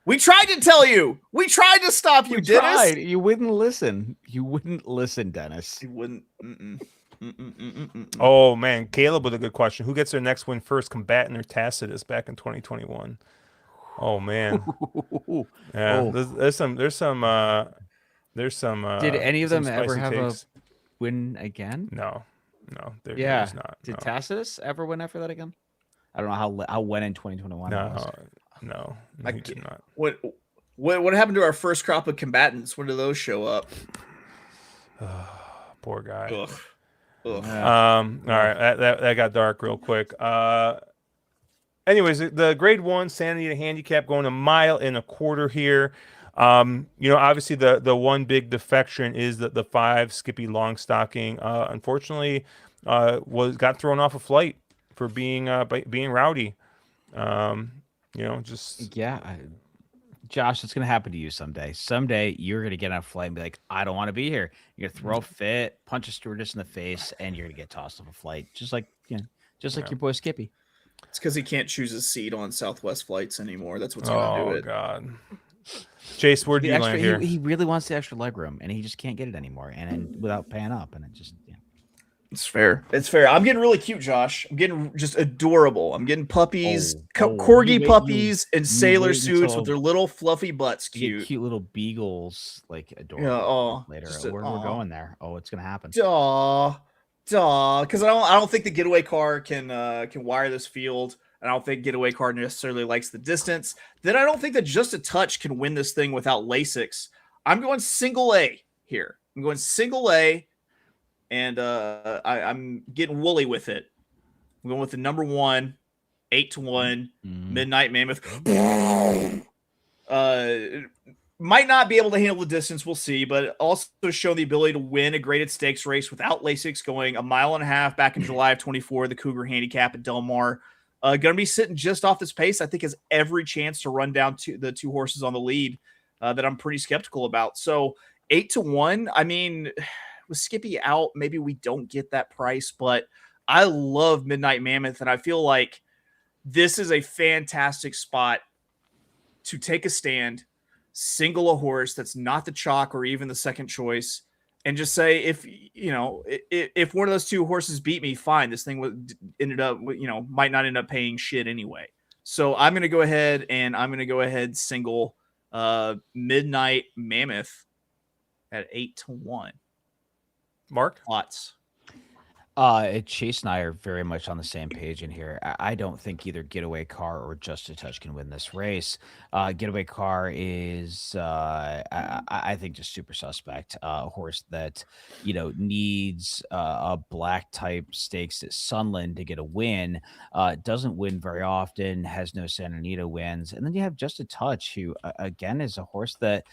We tried to tell you. We tried to stop you, Dennis. You wouldn't listen. You wouldn't listen, Dennis. You wouldn't. Oh man, Caleb with a good question. Who gets their next win first, Combatant or Tacitus back in 2021? Oh man. Yeah, there's some. Did any of them ever have a win again? No. There's not. Did Tacitus ever win after that again? I don't know how went in 2021. No, he did not. What happened to our first crop of combatants? When do those show up? Poor guy. Ugh. All right, that got dark real quick. Anyways, the Grade 1 Santa Anita handicap going 1.25 miles here. Obviously the one big defection is that the 5 Skippy Longstocking unfortunately got thrown off a flight for being rowdy. Josh, it's gonna happen to you someday. Someday you're gonna get on a flight and be like, I don't want to be here. You're gonna throw a fit, punch a stewardess in the face, and you're gonna get tossed off a flight, just like your boy Skippy. It's because he can't choose his seat on Southwest flights anymore. That's what's gonna do it. Oh God. Chase, where do you land here? He really wants the extra leg room, and he just can't get it anymore, and without paying up, and it just. Yeah. It's fair. I'm getting really cute, Josh. I'm getting just adorable. I'm getting puppies, corgi puppies, and sailor suits with their little fluffy butts. Cute little beagles, like adorable. Later, we're going there. Oh, it's gonna happen. Duh. Because I don't think the getaway car can wire this field. I don't think getaway car necessarily likes the distance. Then I don't think that Just a Touch can win this thing without Lasix. I'm going single A here. I'm going single A. And I'm getting woolly with it. I'm going with the number 1, 8-1, Midnight Mammoth. Might not be able to handle the distance, we'll see, but also show the ability to win a graded stakes race without Lasix, going 1.5 miles back in July of 24, the Cougar handicap at Del Mar. Going to be sitting just off this pace. I think has every chance to run down the 2 horses on the lead that I'm pretty skeptical about. So 8-1, I mean... with Skippy out, maybe we don't get that price, but I love Midnight Mammoth, and I feel like this is a fantastic spot to take a stand, single a horse that's not the chalk or even the second choice, and just say, if if one of those two horses beat me, fine. This thing ended up, might not end up paying shit anyway. So I'm gonna go ahead single Midnight Mammoth at 8-1. Mark? Thoughts? Chase and I are very much on the same page in here. I don't think either Getaway Car or Just a Touch can win this race. Getaway Car is, I think, just super suspect. A horse that, needs a black type stakes at Sunland to get a win. Doesn't win very often, has no Santa Anita wins. And then you have Just a Touch, who, again, is a horse that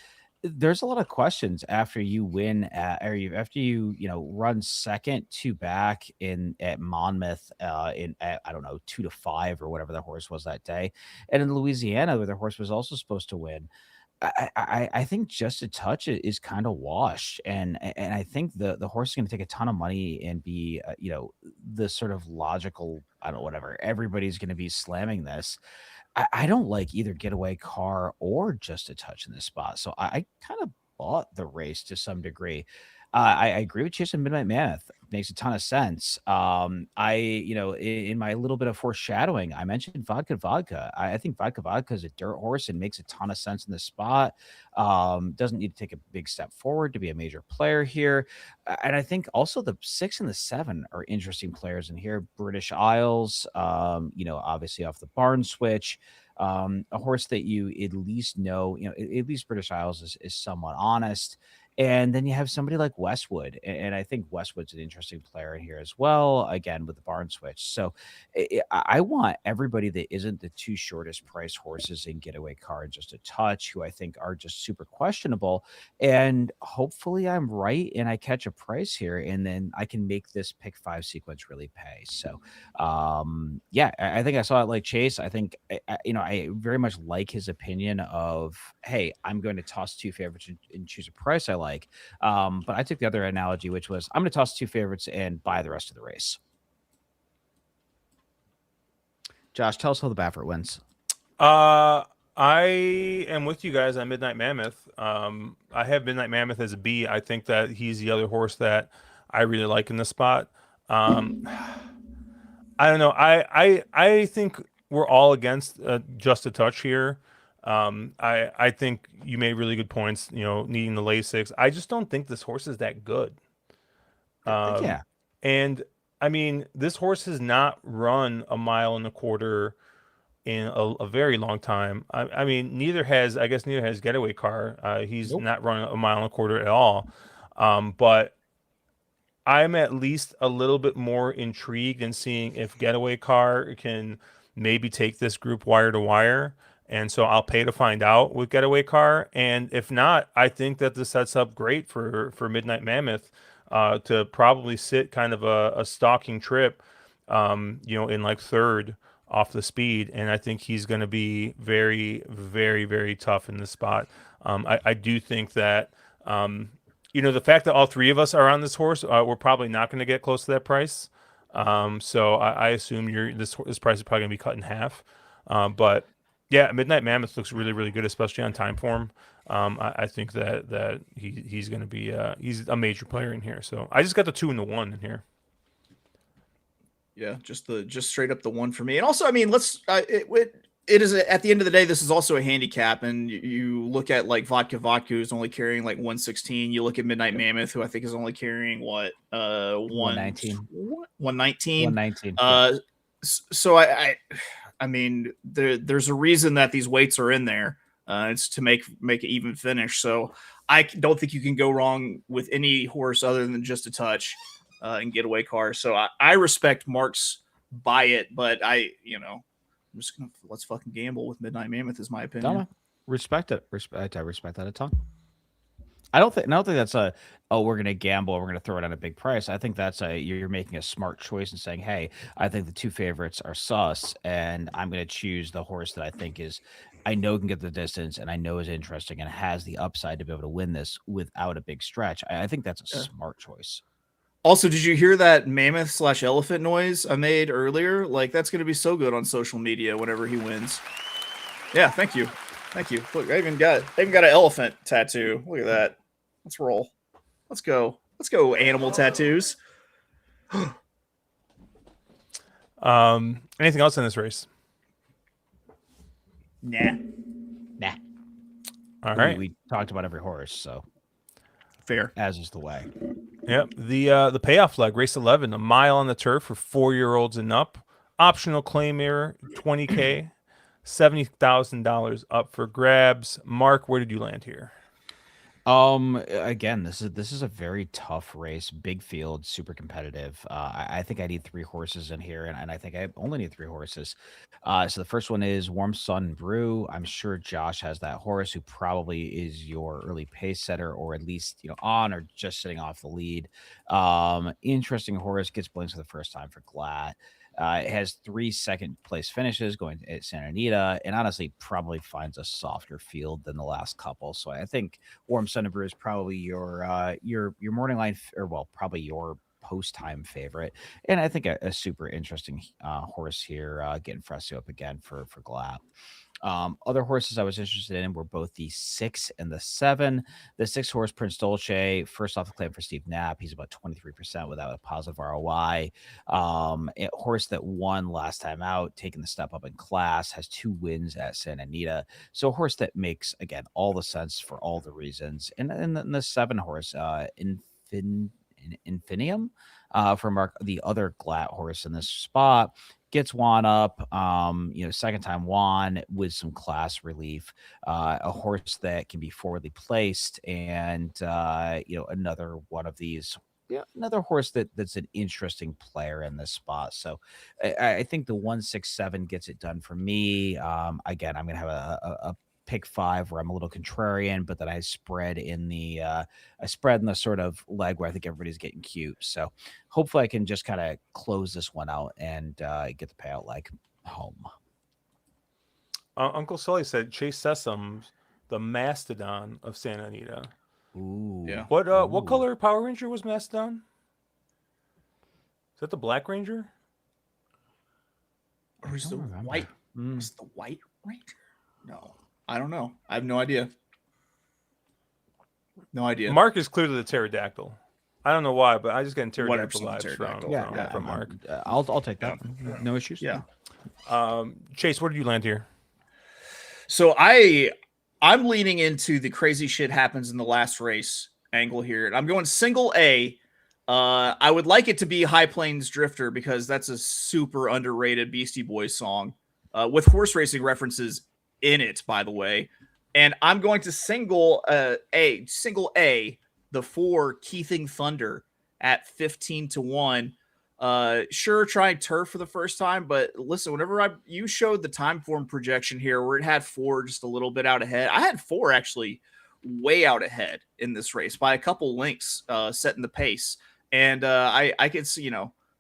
there's a lot of questions after you win after you run second to back in at Monmouth I don't know 2-5 or whatever the horse was that day, and in Louisiana where the horse was also supposed to win. I think Just a Touch is kind of washed, and I think the horse is going to take a ton of money and be the sort of logical, I don't know, whatever, everybody's going to be slamming this. I don't like either Getaway Car or Just a Touch in this spot. So I kind of bought the race to some degree. I agree with Chasing Midnight Mammoth. Makes a ton of sense. In my little bit of foreshadowing, I mentioned Vodka Vodka. I think Vodka Vodka is a dirt horse and makes a ton of sense in this spot. Doesn't need to take a big step forward to be a major player here. And I think also the 6 and the 7 are interesting players in here. British Isles, obviously off the barn switch. A horse that you at least know, at least British Isles is somewhat honest. And then you have somebody like Westwood, and I think Westwood's an interesting player in here as well, again, with the barn switch. So I want everybody that isn't the two shortest price horses in Getaway Car and Just a Touch, who I think are just super questionable. And hopefully I'm right and I catch a price here, and then I can make this pick 5 sequence really pay. So I think I saw it like Chase. I think, I very much like his opinion of, hey, I'm going to toss 2 favorites and choose a price I like. But I took the other analogy, which was I'm going to toss 2 favorites and buy the rest of the race. Josh, tell us how the Baffert wins. I am with you guys on Midnight Mammoth. I have Midnight Mammoth as a B. I think that he's the other horse that I really like in this spot. I don't know. I think we're all against Just a Touch here. I think you made really good points, needing the Lasix. I just don't think this horse is that good. Yeah. And I mean, this horse has not run a mile and a quarter in a very long time. I mean, neither has Getaway Car. He's Nope. not run a mile and a quarter at all. But I'm at least a little bit more intrigued in seeing if Getaway Car can maybe take this group wire to wire. And so I'll pay to find out with Getaway Car. And if not, I think that this sets up great for Midnight Mammoth to probably sit kind of a stalking trip, in like third off the speed. And I think he's going to be very, very, very tough in this spot. I do think that, the fact that all 3 of us are on this horse, we're probably not going to get close to that price. So I assume this price is probably going to be cut in half. But yeah, Midnight Mammoth looks really, really good, especially on time form. I think that he's going to be he's a major player in here. So I just got the 2 and the 1 in here. Yeah, just straight up the 1 for me. And also, I mean, it is at the end of the day, this is also a handicap, and you look at like Vodka Vodka, who's only carrying like 116. You look at Midnight Mammoth, who I think is only carrying 119. 119. Yeah. So I mean, there's a reason that these weights are in there. It's to make an even finish. So I don't think you can go wrong with any horse other than Just a Touch and Getaway Car. So I respect Mark's buy it, but I'm just gonna let's fucking gamble with Midnight Mammoth is my opinion. No, respect it. I respect that a ton. I don't think that's we're gonna gamble, we're gonna throw it on a big price. I think that's you're making a smart choice and saying, hey, I think the 2 favorites are sus, and I'm gonna choose the horse that I know can get the distance and I know is interesting and has the upside to be able to win this without a big stretch. I think that's a smart choice. Also, did you hear that mammoth/elephant noise I made earlier? Like, that's going to be so good on social media whenever he wins. Yeah, thank you. Thank you. Look, I even got an elephant tattoo. Look at that. Let's roll. Let's go. Let's go, animal tattoos. Anything else in this race? Nah. Nah. All right. We talked about every horse, so Fair. as is the way. Yep. The payoff leg, race 11, a mile on the turf for 4-year-olds and up. Optional claim error, $20K, $70,000 up for grabs. Mark, where did you land here? Again, this is a very tough race, big field, super competitive. I think I need 3 horses in here, and I think I only need 3 horses. So the first one is Warm Sun Brew. I'm sure Josh has that horse, who probably is your early pace setter, or at least on or just sitting off the lead. Interesting horse, gets blinks for the first time for Glatt. It has 3 second place finishes going at Santa Anita, and honestly probably finds a softer field than the last couple. So I think Warm Sun Brew is probably your morning line, probably your post time favorite. And I think a super interesting horse here, getting Fresco up again for Glatt. Other horses I was interested in were both the 6 and the 7. The 6 horse, Prince Dolce, first off the claim for Steve Knapp. He's about 23% without a positive ROI. A horse that won last time out, taking the step up in class, has 2 wins at Santa Anita. So a horse that makes, again, all the sense for all the reasons. And the 7 horse, Infinium, for Mark, the other Glatt horse in this spot, gets Juan up, second time Juan with some class relief, a horse that can be forwardly placed, and another one of these, another horse that's an interesting player in this spot. So I think the 1-6-7 gets it done for me. Again, I'm gonna have a pick 5 where I'm a little contrarian, but then I spread in the sort of leg where I think everybody's getting cute. So hopefully I can just kind of close this one out and get the payout leg home. Uncle Sully said Chase Sessome's the Mastodon of Santa Anita. Ooh. Yeah. What color Power Ranger was Mastodon? Is that the Black Ranger? Or is the remember. white? Is the White Ranger? No, I don't know. I have no idea. No idea. Mark is clearly the pterodactyl. I don't know why, but I just get 100% pterodactyl vibes pterodactyl. from Mark. I'll take that. No issues. Yeah. Chase, where did you land here? So I'm leaning into the crazy shit happens in the last race angle here. And I'm going single A. I would like it to be High Plains Drifter, because that's a super underrated Beastie Boys song with horse racing references in it, by the way. And I'm going to single A, the 4 Keithing Thunder at 15-1. Sure, trying turf for the first time, but listen, whenever you showed the time form projection here where it had 4 just a little bit out ahead, I had 4 actually way out ahead in this race by a couple lengths, setting the pace. And I could see,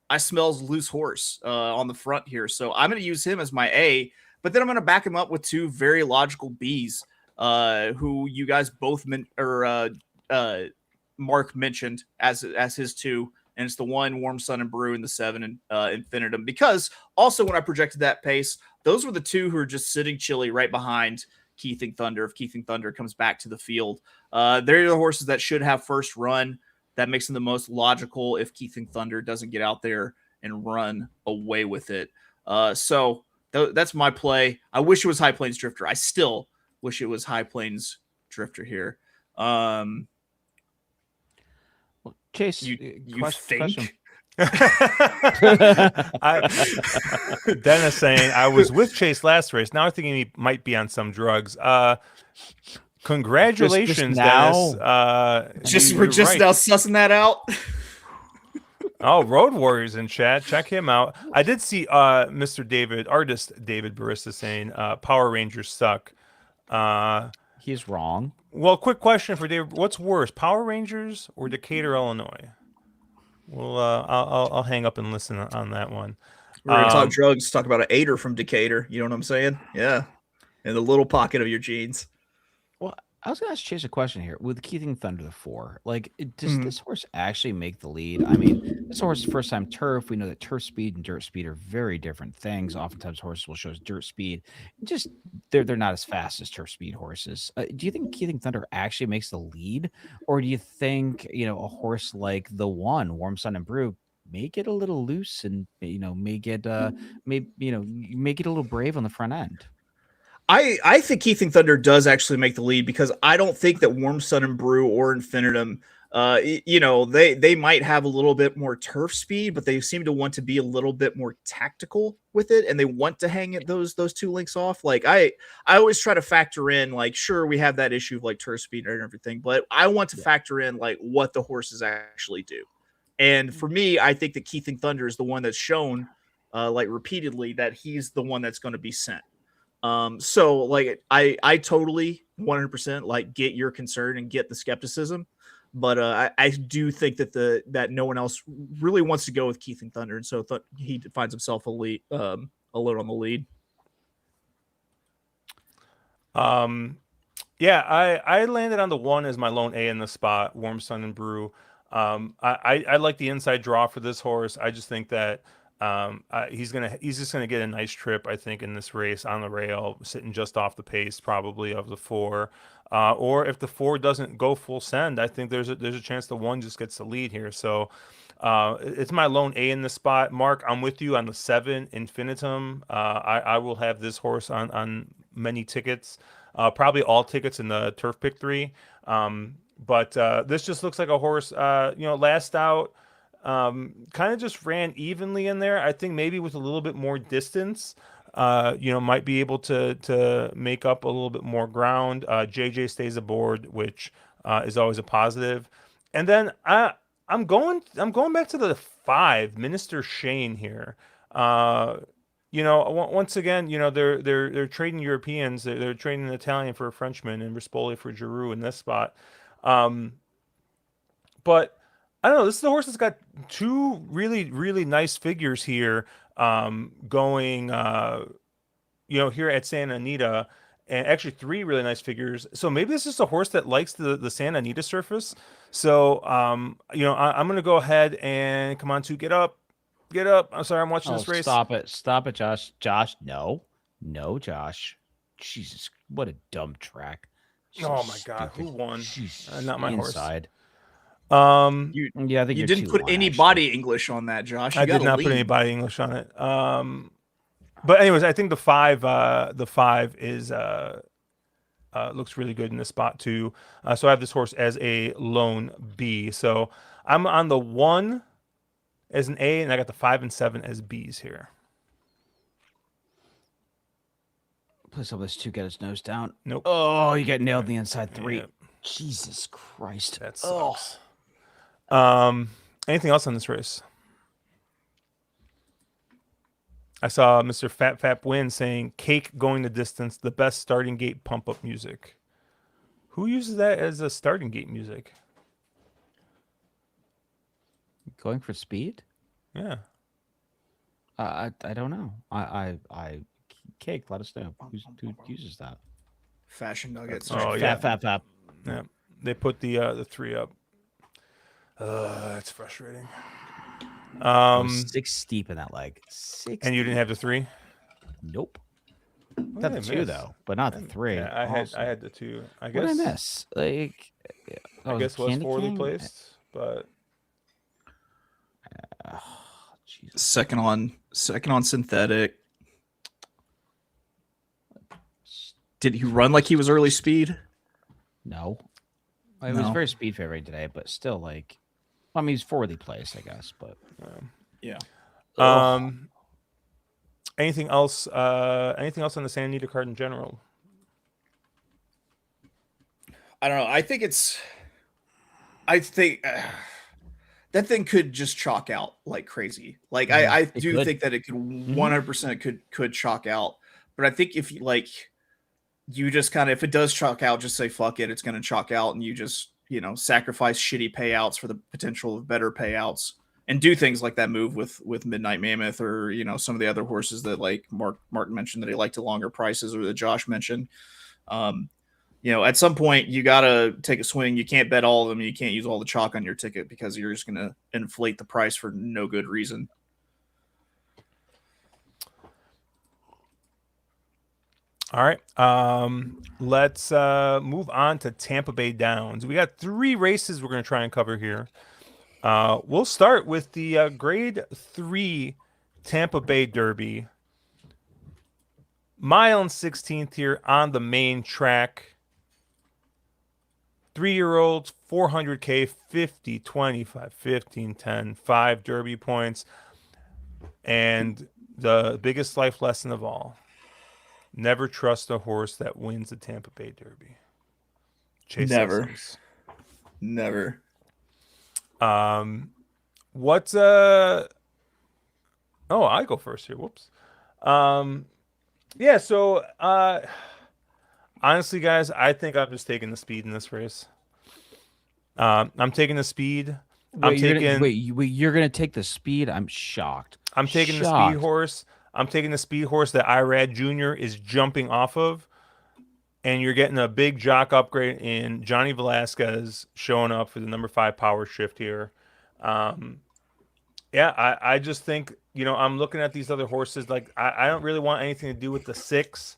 I smells loose horse on the front here. So I'm going to use him as my A, but then I'm going to back him up with 2 very logical Bs, who you guys both Mark mentioned as his 2. And it's the 1 Warm Sun and Brew and the 7 and Infinitum. Because also when I projected that pace, those were the 2 who are just sitting chilly right behind Keithing Thunder. If Keithing Thunder comes back to the field, they're the horses that should have first run. That makes them the most logical if Keithing Thunder doesn't get out there and run away with it. So that's my play. I wish it was High Plains Drifter. I still wish it was High Plains Drifter here. Chase, You question. Dennis saying I was with Chase last race. Now I think he might be on some drugs. Congratulations, now? Dennis. We're just now sussing that out. Oh, Road Warriors in chat. Check him out. I did see Mr. artist David Barista saying Power Rangers suck. He's wrong. Well, quick question for David: what's worse, Power Rangers or Decatur, Illinois? Well, I'll hang up and listen on that one. We're gonna talk drugs. Talk about an 8er from Decatur. You know what I'm saying? Yeah, in the little pocket of your jeans. Well, I was gonna ask Chase a question here. With Keating Thunder the 4, like, does Mhm. this horse actually make the lead? I mean, this horse first time turf. We know that turf speed and dirt speed are very different things. Oftentimes, horses will show us dirt speed. Just they're not as fast as turf speed horses. Do you think Keating Thunder actually makes the lead, or do you think a horse like the one Warm Sun and Brew may get a little loose and may get may get a little brave on the front end? I think Keith and Thunder does actually make the lead because I don't think that Warm Sun and Brew or Infinitum, they might have a little bit more turf speed, but they seem to want to be a little bit more tactical with it, and they want to hang it those two links off. Like I always try to factor in, like, sure, we have that issue of like turf speed and everything, but I want to Yeah. factor in like what the horses actually do. And for me, I think that Keith and Thunder is the one that's shown like repeatedly that he's the one that's going to be sent. So like I totally 100% like get your concern and get the skepticism, but I do think that that no one else really wants to go with Keith and Thunder, and so he finds himself alone on the lead. Um, yeah, I landed on the one as my lone A in the spot, Warm Sun and Brew. I like the inside draw for this horse. I just think that he's just gonna get a nice trip, I think, in this race on the rail, sitting just off the pace probably of the 4. Or if the 4 doesn't go full send, I think there's a chance the 1 just gets the lead here. So it's my lone A in the spot. Mark, I'm with you on the 7 Infinitum. I will have this horse on many tickets, probably all tickets in the Turf Pick 3. But this just looks like a horse, last out, kind of just ran evenly in there. I think maybe with a little bit more distance, might be able to make up a little bit more ground. JJ stays aboard, which is always a positive. And then I'm going back to the 5, Minister Shane here. Once again, they're trading Europeans. They're trading an Italian for a Frenchman and Rispoli for Giroux in this spot. Um, but I don't know. This is the horse that's got 2 really, really nice figures here, going, here at Santa Anita, and actually 3 really nice figures. So maybe this is a horse that likes the Santa Anita surface. So, I'm going to go ahead and come on to get up. Get up. I'm sorry, I'm watching Oh, this race. stop it, Josh. Josh, no, Josh. Jesus, what a dumb track. So Oh my God, who stupid. won? Jesus, Not my horse. inside. You Yeah, I think you you're didn't put 2-1, any actually. body English on that, Josh. You I got did to not put any lead. body English on it. But anyways, I think the five is looks really good in this spot too. So I have this horse as a lone B. So I'm on the 1 as an A, and I got the 5 and 7 as B's here. Please help this 2 get his nose down. Nope. Oh, you got nailed in the inside 3. Yeah, Jesus Christ. that Oh. sucks. Anything else on this race? I saw Mr. Fat Fap win saying cake going the distance, the best starting gate pump up music. Who uses that as a starting gate music? Going for speed? Yeah. I don't know. Cake, let us know. Who uses that? Fashion Nuggets. Oh, yeah. Fap. Yeah. They put the 3 up. That's frustrating. I was 6 deep in that leg. 6 And you didn't have the 3? Nope. What Got did the I 2 miss? though, but not the 3. Yeah, I had the 2. I What did I guess miss? Like, I guess was Candy poorly King? placed, but Oh, Jesus. Second on synthetic. Did he run like he was early speed? No. It was No. very speed favoring today, but still, like, I mean, he's forwardly placed, I guess, but Yeah. anything else? Anything else on the Santa Anita card in general? I don't know. I think that thing could just chalk out like crazy. Like I It do could. think that it could 100% could chalk out. But I think if you just kind of, if it does chalk out, just say fuck it, it's going to chalk out, and you just sacrifice shitty payouts for the potential of better payouts, and do things like that move with Midnight Mammoth, or some of the other horses that like Mark mentioned that he liked the longer prices, or that Josh mentioned. at some point you got to take a swing. You can't bet all of them. You can't use all the chalk on your ticket because you're just going to inflate the price for no good reason. All right. Let's move on to Tampa Bay Downs. We got 3 races we're going to try and cover here. We'll start with the Grade 3 Tampa Bay Derby. Mile and 16th here on the main track. 3-year-olds, 400K, 50, 25, 15, 10, 5 Derby points. And the biggest life lesson of all. Never trust a horse that wins the Tampa Bay Derby. Chase Never. Sessoms. Never. What's oh, I go first here. Whoops. Yeah, so honestly, guys, I think I'm just taking the speed in this race. I'm taking the speed. Wait, you're gonna take the speed? I'm shocked. I'm taking the speed horse. I'm taking the speed horse that Irad Jr. is jumping off of. And you're getting a big jock upgrade in Johnny Velasquez showing up for the number 5 power shift here. Yeah, I just think, I'm looking at these other horses. Like, I don't really want anything to do with the 6.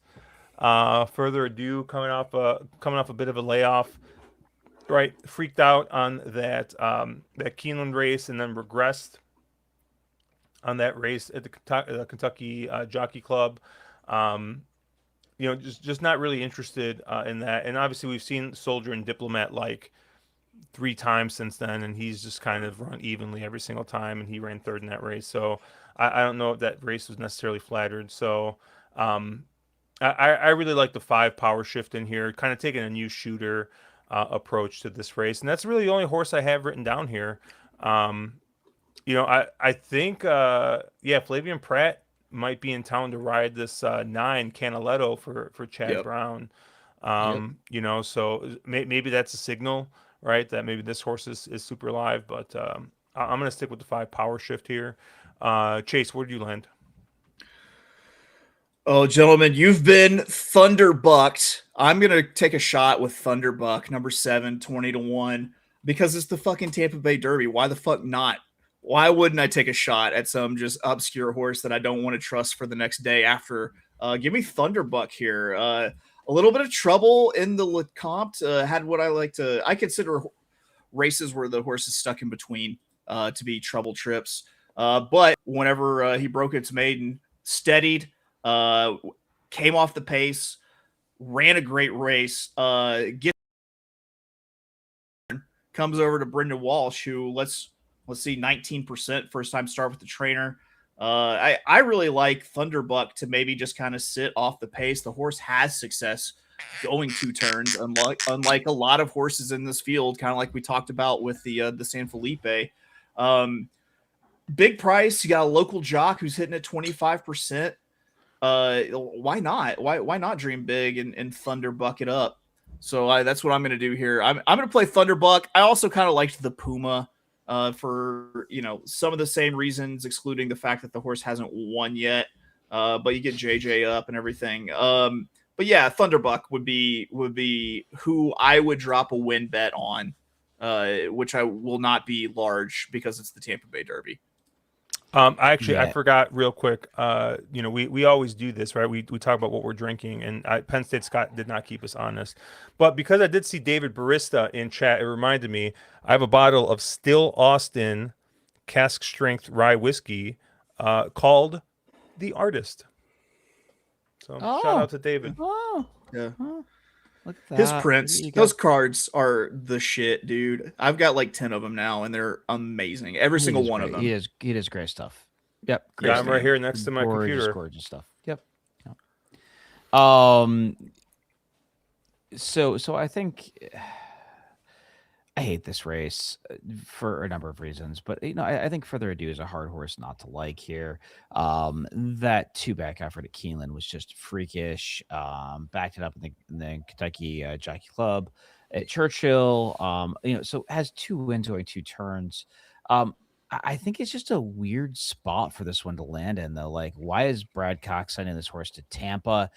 Further ado, coming off a bit of a layoff. Right, freaked out on that Keeneland race and then regressed on that race at the Kentucky Jockey Club. Just not really interested in that. And obviously we've seen Soldier and Diplomat like 3 times since then, and he's just kind of run evenly every single time, and he ran 3rd in that race. So I don't know if that race was necessarily flattered. So I really like the 5 power shift in here, kind of taking a new shooter approach to this race. And that's really the only horse I have written down here. I think, Flavian Pratt might be in town to ride this 9 Canaletto for Chad Brown. So maybe that's a signal, right, that maybe this horse is super live. But I'm going to stick with the 5 power shift here. Chase, where do you land? Oh, gentlemen, you've been thunderbucked. I'm going to take a shot with Thunderbuck, number 7, 20-1, because it's the fucking Tampa Bay Derby. Why the fuck not? Why wouldn't I take a shot at some just obscure horse that I don't want to trust for the next day after? Give me Thunderbuck here. A little bit of trouble in the Lecomte. Had what I consider races where the horse is stuck in between to be trouble trips. But whenever he broke its maiden, steadied, came off the pace, ran a great race, comes over to Brendan Walsh, who let's see, 19% first time start with the trainer. I really like Thunderbuck to maybe just kind of sit off the pace. The horse has success going 2 turns, unlike a lot of horses in this field, kind of like we talked about with the San Felipe. Big price. You got a local jock who's hitting at 25%. Why not? Why not dream big and Thunderbuck it up? So that's what I'm going to do here. I'm going to play Thunderbuck. I also kind of liked the Puma for some of the same reasons, excluding the fact that the horse hasn't won yet. But you get JJ up and everything. But yeah, Thunderbuck would be who I would drop a win bet on, which I will not be large because it's the Tampa Bay Derby. I forgot real quick. We always do this, right? We talk about what we're drinking, and Penn State Scott did not keep us honest. But because I did see David Barista in chat, it reminded me I have a bottle of Still Austin cask strength rye whiskey called The Artist. So shout out to David. Oh, yeah. Oh, look at that. His prints, those cards are the shit, dude. I've got like 10 of them now, and they're amazing. Every single one of them. It is great stuff. Yep. Yeah, I'm right here next to my computer. Gorgeous stuff. Yep. So I think I hate this race for a number of reasons, but I think Further Ado is a hard horse not to like here. That 2-back effort at Keeneland was just freakish. Backed it up in the Kentucky Jockey Club at Churchill. So has 2 wins going 2 turns. I think it's just a weird spot for this one to land in, though. Like, why is Brad Cox sending this horse to Tampa?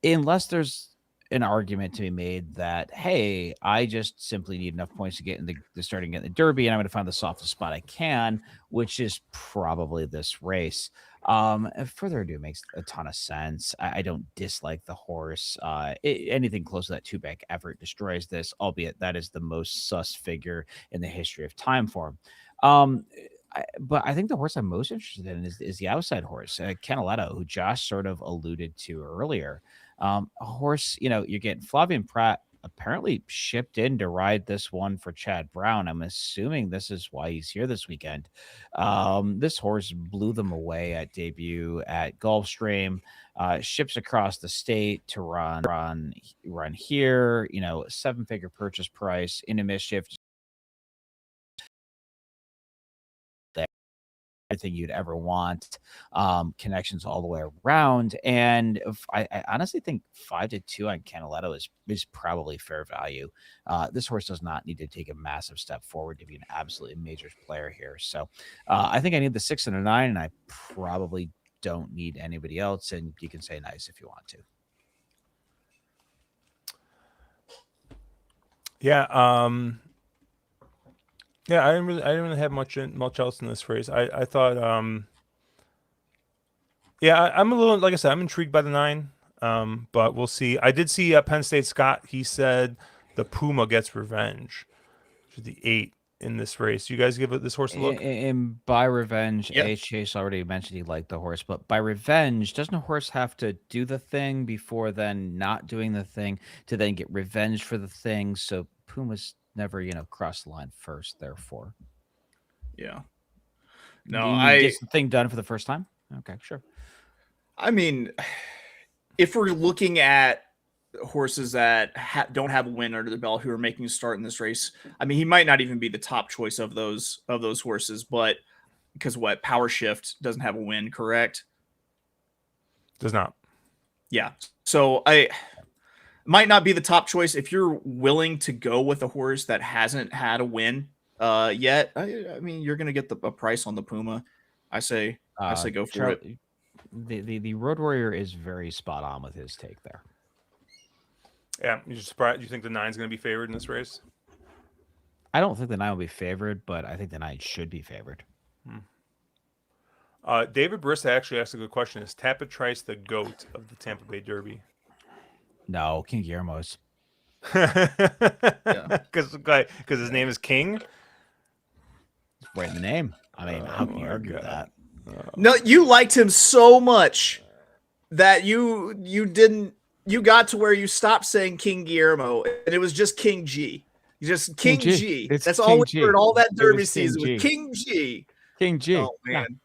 Unless there's an argument to be made that, hey, I just simply need enough points to get in the starting get in the Derby, and I'm going to find the softest spot I can, which is probably this race. Further ado makes a ton of sense. I don't dislike the horse. Anything close to that two back effort destroys this, albeit that is the most sus figure in the history of time for him. But I think the horse I'm most interested in is the outside horse, Canaletto, who Josh sort of alluded to earlier. A horse, you're getting Flavian Pratt apparently shipped in to ride this one for Chad Brown. I'm assuming this is why he's here this weekend. This horse blew them away at debut at Gulfstream. Ships across the state to run here. 7-figure purchase price in a mischief. Everything you'd ever want, connections all the way around, and I honestly think 5-2 on Canaletto is probably fair value. This horse does not need to take a massive step forward to be an absolutely major player here. So I think I need the 6 and a 9, and I probably don't need anybody else. And you can say nice if you want to. Yeah. Yeah, I didn't really have much else in this race. I thought, I'm a little, like I said, I'm intrigued by the 9, but we'll see. I did see Penn State Scott. He said the Puma gets revenge, which is the 8 in this race. You guys give this horse a look? And by revenge, Yeah. Chase already mentioned he liked the horse, but by revenge, doesn't a horse have to do the thing before then not doing the thing to then get revenge for the thing? So Puma's never, cross the line first, therefore. Yeah. No, No, he gets the thing done for the first time. Okay, sure. I mean, if we're looking at horses that don't have a win under the belt who are making a start in this race, I mean, he might not even be the top choice of those horses, but because Power Shift doesn't have a win, correct? Does not. Yeah. So I might not be the top choice if you're willing to go with a horse that hasn't had a win yet. I mean, you're going to get a price on the Puma. I say go for it. The Road Warrior is very spot on with his take there. Yeah, you surprised? You think the 9's going to be favored in this race? I don't think the 9 will be favored, but I think the 9 should be favored. David Brissa actually asked a good question. Is Tappa Trice the GOAT of the Tampa Bay Derby? No, King Guillermo's. Because his name is King? Right in the name. I mean, how can you argue with that? No, you liked him so much that you got to where you stopped saying King Guillermo, and it was just King G. Just King G. That's all we heard all that Derby season was King G. King G. Oh man. Yeah.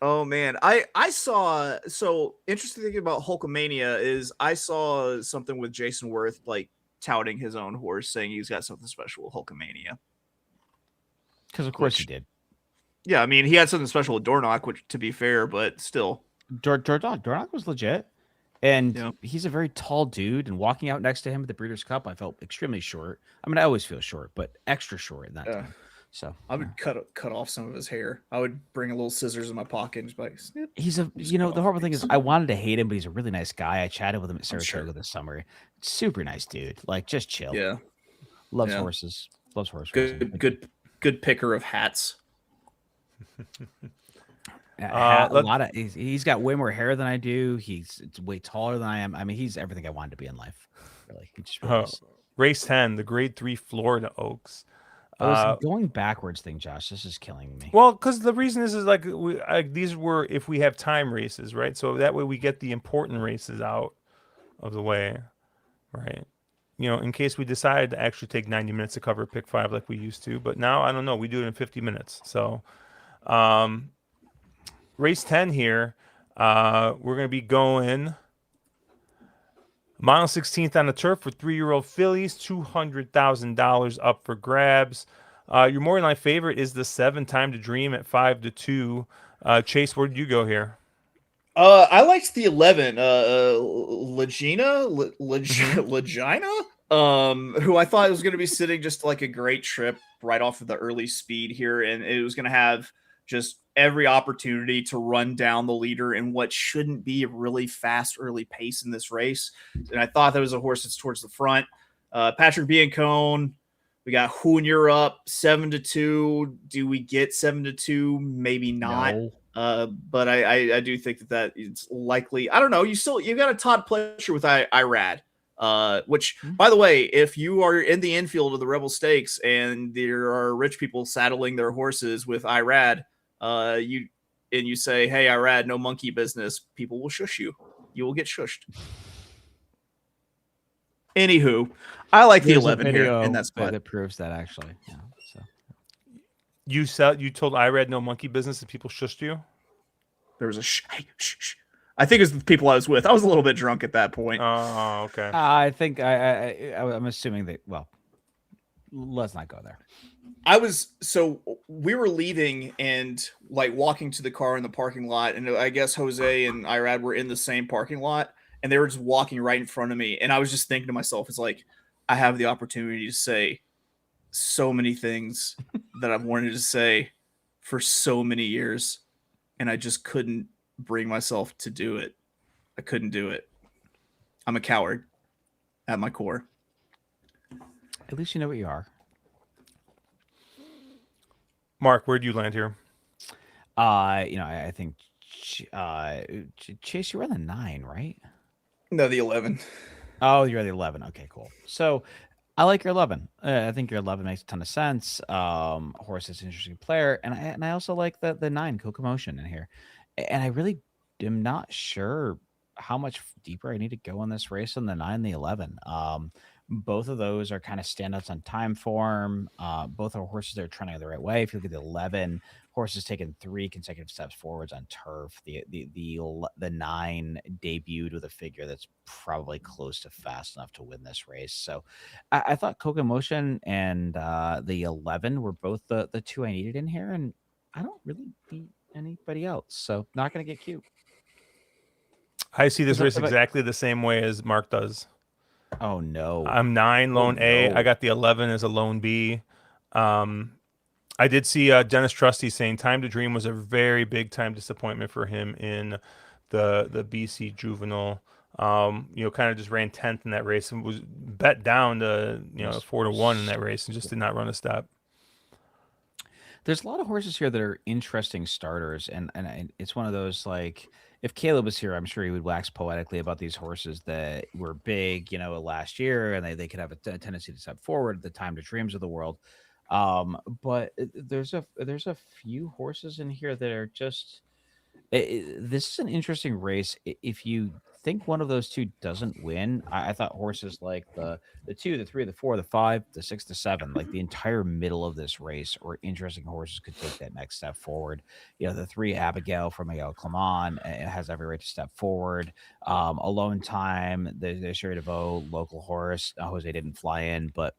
Oh man. I saw, so interesting thing about Hulkamania is I saw something with Jason Worth like touting his own horse, saying he's got something special with Hulkamania. Because of course he did. Yeah, I mean, he had something special with Dornock, which, to be fair, but still. Dornock was legit. And he's a very tall dude. And walking out next to him at the Breeders' Cup, I felt extremely short. I mean, I always feel short, but extra short in that time. So I would cut off some of his hair. I would bring a little scissors in my pocket and just like, snip. He's the horrible thing is I wanted to hate him, but he's a really nice guy. I chatted with him at Saratoga this summer. Super nice dude. Like, just chill. Yeah. Loves horses. Loves horse racing. Good picker of hats. He's got way more hair than I do. He's way taller than I am. I mean, he's everything I wanted to be in life. Really, he just really race 10, the Grade 3 Florida Oaks. Going backwards thing, Josh. This is killing me. Well, because the reason is like these were if we have time races, right? So that way we get the important races out of the way, right? In case we decide to actually take 90 minutes to cover pick 5 like we used to. But now I don't know. We do it in 50 minutes. So. Race 10 here, we're going to be going mile 16th on the turf for 3-year-old fillies, $200,000 up for grabs. Your morning line favorite is the 7 Time to Dream at 5-2. Chase, where did you go here? I liked the 11, Legina, who I thought was going to be sitting just like a great trip right off of the early speed here, and it was going to have just every opportunity to run down the leader in what shouldn't be a really fast early pace in this race. And I thought that was a horse that's towards the front. Patrick Biancone, we got Junior up 7-2. Do we get 7-2? Maybe not. No. But I do think that it's likely. I don't know. You got a Todd Pleasure with Irad. Which, by the way, if you are in the infield of the Rebel Stakes and there are rich people saddling their horses with Irad, you say, "Hey, Irad, no monkey business," people will shush you. You will get shushed. Anywho, I like the 11 here in that spot. That proves that actually. Yeah. So You told Irad no monkey business and people shushed you? There was a shh. I think it was the people I was with. I was a little bit drunk at that point. Oh, okay. I think I'm assuming that. Well, let's not go there. We were leaving and like walking to the car in the parking lot, and I guess Jose and Irad were in the same parking lot, and they were just walking right in front of me, and I was just thinking to myself, it's like I have the opportunity to say so many things that I've wanted to say for so many years, and I just couldn't bring myself to do it. I couldn't do it. I'm a coward at my core. At least you know what you are. Mark, where do you land here? I think Chase, you were on the 9, right? No, the 11. Oh, you're the 11. Okay, cool. So I like your 11. I think your 11 makes a ton of sense. Horse is an interesting player, and I also like the 9 Kokomotion in here. And I really am not sure how much deeper I need to go in this race on the 9 and the 11. Both of those are kind of standouts on time form. Both are horses that are trending the right way. If you look at the 11, horse has taken 3 consecutive steps forwards on turf. The 9 debuted with a figure that's probably close to fast enough to win this race. So I thought Kokomotion and the 11 were both the 2 I needed in here, and I don't really need anybody else. So not going to get cute. I see this race exactly the same way as Mark does. Oh no! I'm 9 lone A. I got the 11 as a lone B. I did see Dennis Trusty saying Time to Dream was a very big time disappointment for him in the BC Juvenile. Kind of just ran 10th in that race and was bet down to 4-1 in that race and just did not run a step. There's a lot of horses here that are interesting starters, and it's one of those, like, if Caleb was here, I'm sure he would wax poetically about these horses that were big, last year, and they could have a tendency to step forward, the Time to Dreams of the world. But there's a few horses in here that are just. This is an interesting race. If you think one of those 2 doesn't win, I thought horses like the 2, the 3, the 4, the 5, the 6, the 7, like the entire middle of this race, or interesting horses could take that next step forward. The 3, Abigail from Miguel Clement, has every right to step forward. Alone Time, the Sherry DeVoe local horse. Jose didn't fly in, but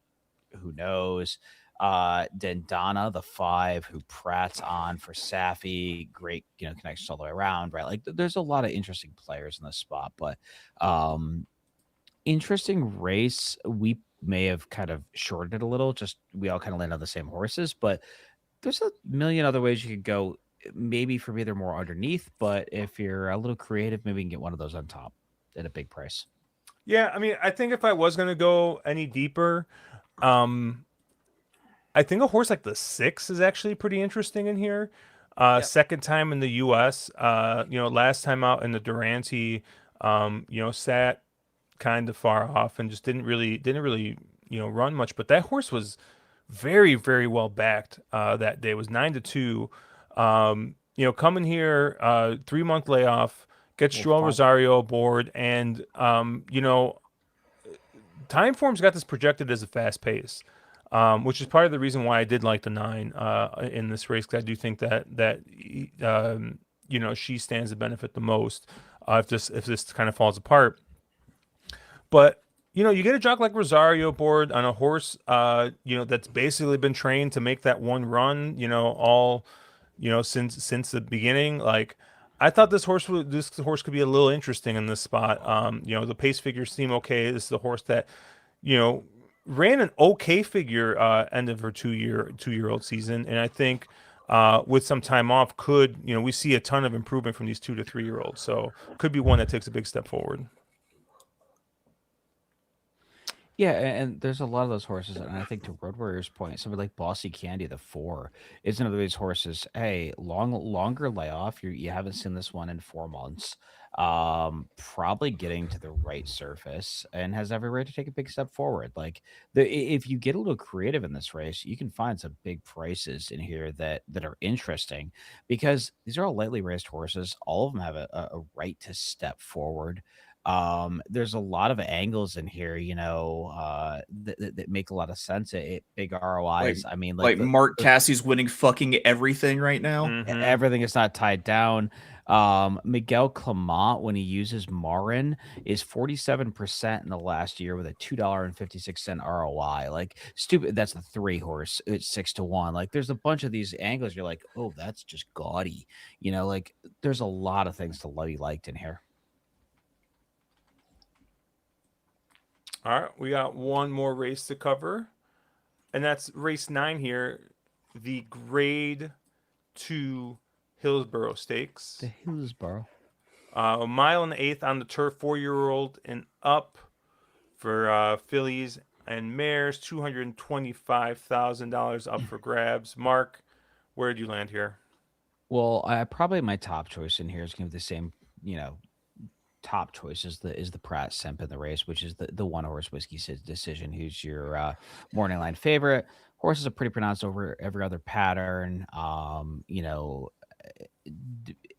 who knows? Dendana, the 5, who Pratt's on for Safi, great, connections all the way around, right? Like there's a lot of interesting players in this spot, but interesting race. We may have kind of shorted it a little, just we all kind of land on the same horses, but there's a million other ways you could go. Maybe for me, they're more underneath, but if you're a little creative, maybe you can get one of those on top at a big price. Yeah, I mean, I think if I was going to go any deeper, I think a horse like the 6 is actually pretty interesting in here. Second time in the U.S. Last time out in the Durante, sat kind of far off and just didn't really run much. But that horse was very, very well backed that day. It was 9-2. Coming here, 3-month layoff, gets Joel Rosario aboard, and time form's got this projected as a fast pace. Which is part of the reason why I did like the 9 in this race, because I do think that she stands to benefit the most if this kind of falls apart. But you get a jock like Rosario aboard on a horse that's basically been trained to make that one run since the beginning. Like I thought this horse could be a little interesting in this spot. The pace figures seem okay. This is a horse that ran an okay figure end of her two-year-old season, and I think with some time off, could, we see a ton of improvement from these 2 to 3 year olds. So could be one that takes a big step forward. Yeah, and there's a lot of those horses, and I think to Road Warrior's point, somebody like Bossy Candy, the 4, is another of these horses. Hey, longer layoff. You haven't seen this one in 4 months. Probably getting to the right surface and has every right to take a big step forward. Like if you get a little creative in this race, you can find some big prices in here that are interesting because these are all lightly raced horses. All of them have a right to step forward. There's a lot of angles in here, that make a lot of sense. Big Like ROIs. I mean, like like Mark Cassie's winning fucking everything right now. Mm-hmm. everything is not tied down. Miguel Clement, when he uses Marin, is 47% in the last year with a $2.56 ROI. Like stupid. That's the 3 horse. It's 6 to 1. Like there's a bunch of these angles. You're like, oh, that's just gaudy. Like there's a lot of things to be liked in here. All right, we got one more race to cover, and that's race 9 here, the Grade 2 Hillsborough Stakes. The Hillsborough. A mile and 1/8 on the turf, 4-year-old and up for fillies and mares, $225,000 up for grabs. Mark, where did you land here? Well, I probably my top choice in here is going to be the same, top choice is the Pratt Simp in the race, which is the 1 horse Whiskey Decision, who's your morning line favorite. Horses are pretty pronounced over every other pattern.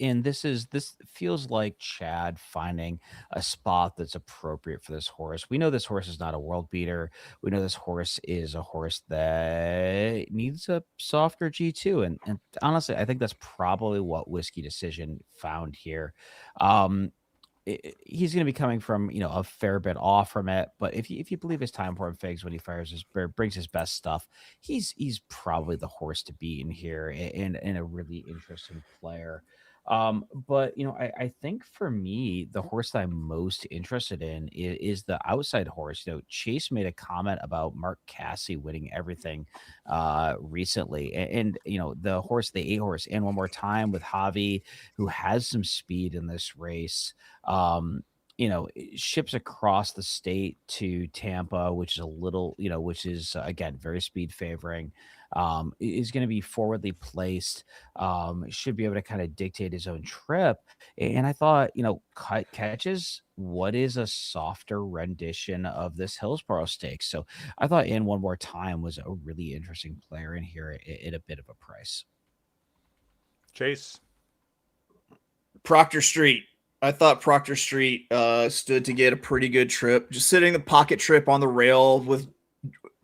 And this feels like Chad finding a spot that's appropriate for this horse. We know this horse is not a world beater. We know this horse is a horse that needs a softer G2. And honestly, I think that's probably what Whiskey Decision found here. Um, he's going to be coming from a fair bit off from it, but if you believe his time form figs when he brings his best stuff, he's probably the horse to beat in here and a really interesting player. But I think for me the horse that I'm most interested in is the outside horse. Chase made a comment about Mark Cassie winning everything recently, and the horse, the 8 horse, and one more time with Javi, who has some speed in this race. um Ships across the state to Tampa, which is a little, which is again very speed favoring. Is going to be forwardly placed. Should be able to kind of dictate his own trip. And I thought, catches what is a softer rendition of this Hillsborough Stakes. So I thought in one more time was a really interesting player in here at a bit of a price. Chase. Proctor Street. I thought Proctor Street stood to get a pretty good trip. Just sitting the pocket trip on the rail with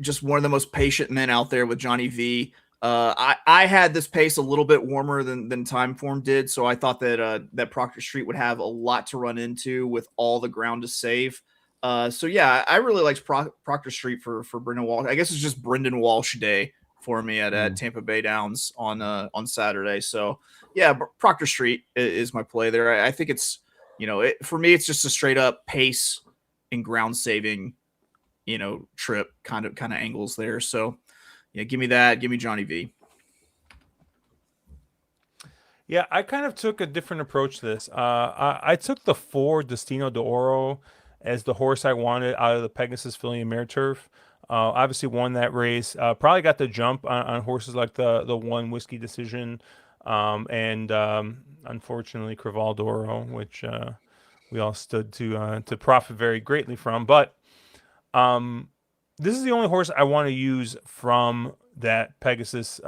just one of the most patient men out there with Johnny V. I had this pace a little bit warmer than Timeform did, so I thought that Proctor Street would have a lot to run into with all the ground to save. So yeah, I really liked Proctor Street for Brendan Walsh. I guess it's just Brendan Walsh day for me at Tampa Bay Downs on Saturday. So yeah, Proctor Street is my play there. I think it's for me it's just a straight up pace and ground saving trip kind of angles there. So yeah, give me that. Give me Johnny V. Yeah, I kind of took a different approach to this. I took the 4 Destino d'Oro as the horse I wanted out of the Pegasus filly and mare turf. Obviously won that race. Probably got the jump on horses like the 1 Whiskey Decision, and unfortunately Creval d'Oro, which we all stood to profit very greatly from. But this is the only horse I want to use from that Pegasus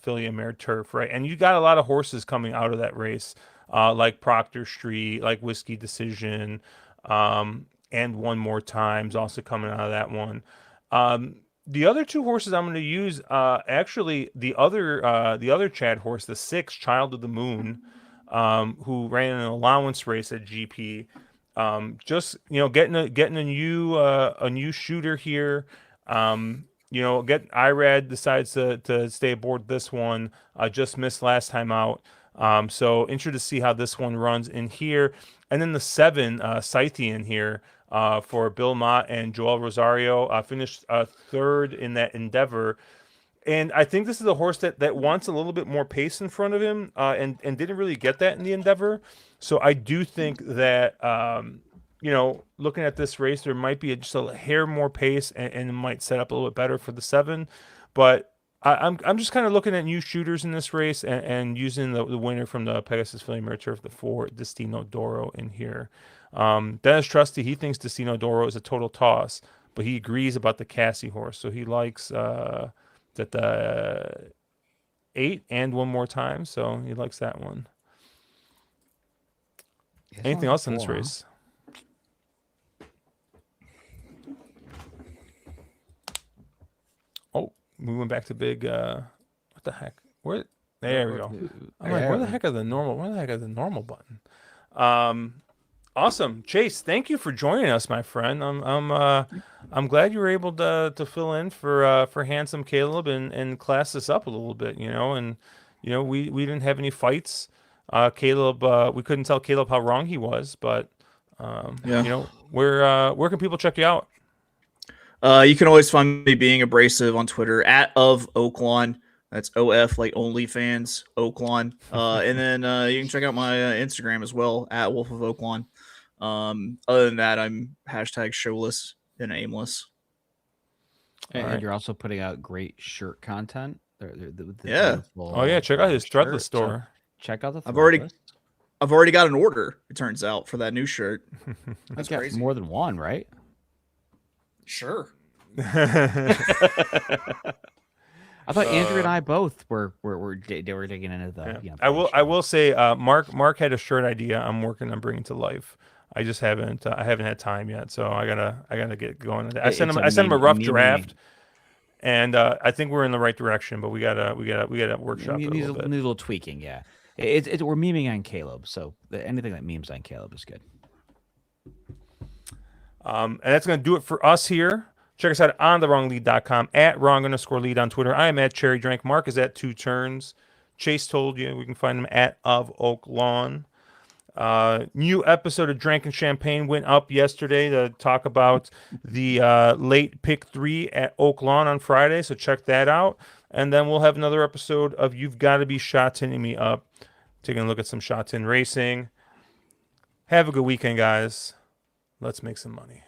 filly and mare turf, right? And you got a lot of horses coming out of that race, like Proctor Street, like Whiskey Decision, and One More Time's also coming out of that one. The other 2 horses I'm going to use, actually, the other Chad horse, the 6 Child of the Moon, who ran an allowance race at GP. Just getting a new shooter here. Irad decides to stay aboard this one. Just missed last time out. So interested to see how this one runs in here. And then the 7 Scythian here for Bill Mott and Joel Rosario finished 3rd in that endeavor. And I think this is a horse that wants a little bit more pace in front of him, and didn't really get that in the Endeavor. So I do think that looking at this race, there might be just a hair more pace, and it might set up a little bit better for the 7. But I'm just kind of looking at new shooters in this race, and using the winner from the Pegasus Philly Mare Turf, the 4 Destino Doro in here. Dennis Trusty, he thinks Destino Doro is a total toss, but he agrees about the Cassie horse, so he likes that the 8 and one more time, so he likes that one. Anything else in this race? Oh, we went back to big. What the heck? Where? There we go. I'm like, where the heck is the normal? Where the heck is the normal button? Awesome, Chase. Thank you for joining us, my friend. I'm glad you were able to fill in for handsome Caleb and class this up a little bit. And we didn't have any fights. Caleb, we couldn't tell Caleb how wrong he was, but where can people check you out? You can always find me being abrasive on Twitter at @OFOaklawn. That's OF like OnlyFans, Oaklawn. And then you can check out my Instagram as well at Wolf of Oaklawn. Other than that, I'm #showless and aimless. And you're also putting out great shirt content. Yeah. Oh yeah, check out his threadless store. So check out the. I've already got an order. It turns out for that new shirt. That's crazy. More than one, right? Sure. I thought Andrew and I both were digging into the. Yeah. I will say, Mark had a shirt idea I'm working on bringing to life. I just haven't had time yet, so I gotta get going. I sent him a rough draft, and I think we're in the right direction, but we gotta workshop it a little bit. Need a little tweaking, yeah. We're memeing on Caleb, so anything that memes on Caleb is good. And that's gonna do it for us here. Check us out on thewronglead.com, at wrong_lead on Twitter. I am at Cherry Drank. Mark is at 2 Turns. Chase told you we can find him at Of Oak Lawn. New episode of Drank and Champagne went up yesterday to talk about the late pick 3 at Oak Lawn on Friday, so check that out. And then we'll have another episode of You've Got to Be Shot Tinning Me Up, taking a look at some shot tin racing. Have a good weekend, guys. Let's make some money.